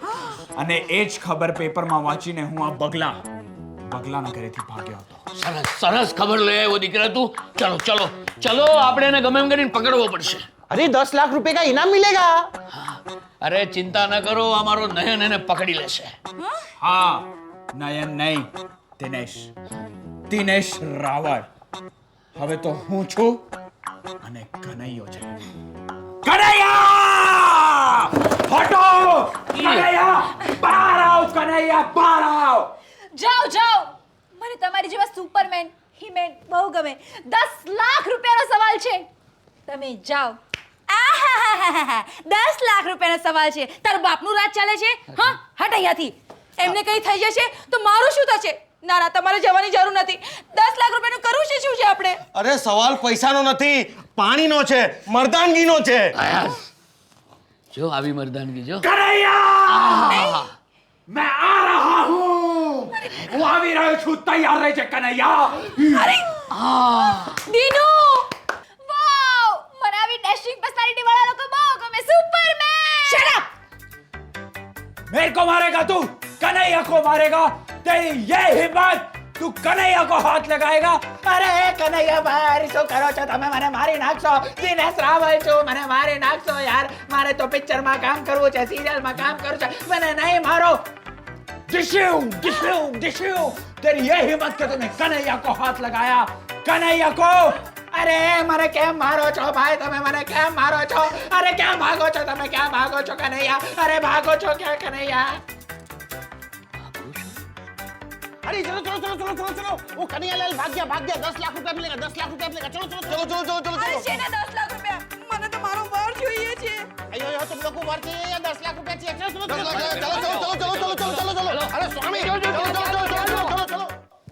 અને એ જ ખબર પેપરમાં વાંચીને હું આ બગલાના ઘરેથી ભાગ્યો હતો. સરસ સરસ ખબર લઈ આવ્યો દીકરા તું. ચલો ચલો ચલો, આપણે એને ગમે એમ કરીને પકડવો પડશે. अरे 10 लाख रुपए का इनाम मिलेगा. અરે ચિંતા ન કરો, અમારો નયન એને પકડી લેશે. હા, નયન નહીં, દિનેશ રાવળ. હવે તો હું છું અને કનૈયો છે. કનૈયા! હટો! કનૈયા! બહાર આવ! કનૈયા, બહાર આવ! જાઓ જાઓ, મને તમારી જેવા સુપરમેન હીમેન બહુ ગમે. 10 લાખ રૂપિયાનો સવાલ છે, તમે જાઓ. આહાહાહાહા, 10 લાખ રૂપિયાનો સવાલ છે. તારા બાપનું રાજ ચાલે છે? હા, હટ અહીંયાથી. એમને કઈ થઈ જશે તો મારું શું થશે? ના ના, તમારે જવાની જરૂર નથી. 10 લાખ રૂપિયાનું કરવું છે શું છે આપણે? અરે સવાલ પૈસાનો નથી, પાણીનો છે, મર્દાનગીનો છે. જો આવી મર્દાનગી જો. કનૈયા! मैं आ रहा हूँ. હું આવી રહ્યો છું, તૈયાર રહેજે કનૈયા. અરે દીનુ! વાવ, મને આવી ડેશિંગ પર્સનાલિટી વાળા લોકો બહુ ગમે. સુપરમેન! Shut up! मेरे को मारेगा तू, कन्हैया को मारेगा. तेरी ये हिम्मत, तू कन्हैया को हाथ लगाएगा? अरे कन्हैया भाई, શું કરો છો તમે? મને મારી નાખશો. દિનેશ રાવલ છું, મને મારી નાખશો યાર. મારે તો પિક્ચરમાં કામ કરવું છે, સિરિયલમાં કામ કરવું છે. મને નહીં મારો. डिशू, तेरी ये हिम्मत कि तूने कन्हैया को हाथ लगाया. कन्हैया को अरे મને કેમ મારો છો ભાઈ? તમે મને કેમ મારો છો? અરે ક્યાં ભાગો છો તમે? ક્યાં ભાગો છો કન્હૈયા? અરે ભાગો છો ક્યાં કન્હૈયા? अरे चलो चलो चलो चलो चलो चलो, वो कन्हैयालाल भाग गया 10 लाख रुपया मिलेगा, 10 लाख रुपया मिलेगा. चलो चलो चलो चलो चलो અરે શેના 10 લાખ રૂપિયા? મને તો મારો વર જોઈએ છે. अयो यो, तुम लोग को वर्क चाहिए या 10 लाख रुपया चाहिए? चलो चलो चलो चलो चलो. अरे स्वामी, चलो चलो चलो चलो चलो.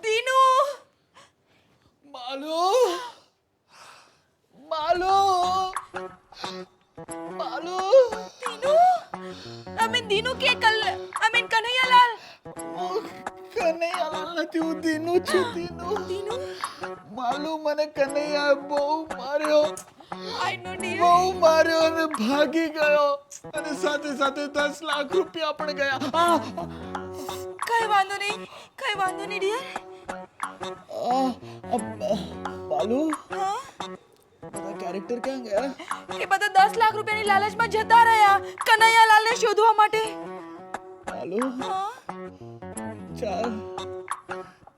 દીનુ! बालू દીનુ! અમે દીનુ કે કનૈયાલાલ? કનૈયાલાલ નથી, હું દીનુ છું. દીનુ બાલુ, મને કનૈયાએ બહુ માર્યો. આઈ નો ડિયર. બહુ માર્યો અને ભાગી ગયો. અને સાથે સાથે 10 લાખ રૂપિયા પણ ગયા. કઈ વાંધો નહીં ડિયર. બાલુ, હા, બધા કેરેક્ટર ક્યાં ગયા? એ બધા 10 લાખ રૂપિયાની લાલચમાં જતા રહ્યા કનૈયાલાલને શોધવા માટે. બાલુ, હા, ચાલ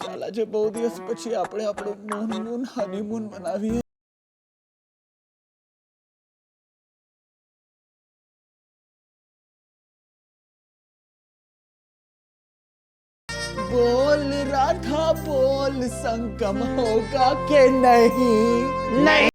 ચાલ આજે બહુ દિવસ પછી આપણે આપણું હનીમૂન મનાવીએ. बोल राधा बोल संगम होगा के नहीं. નહીં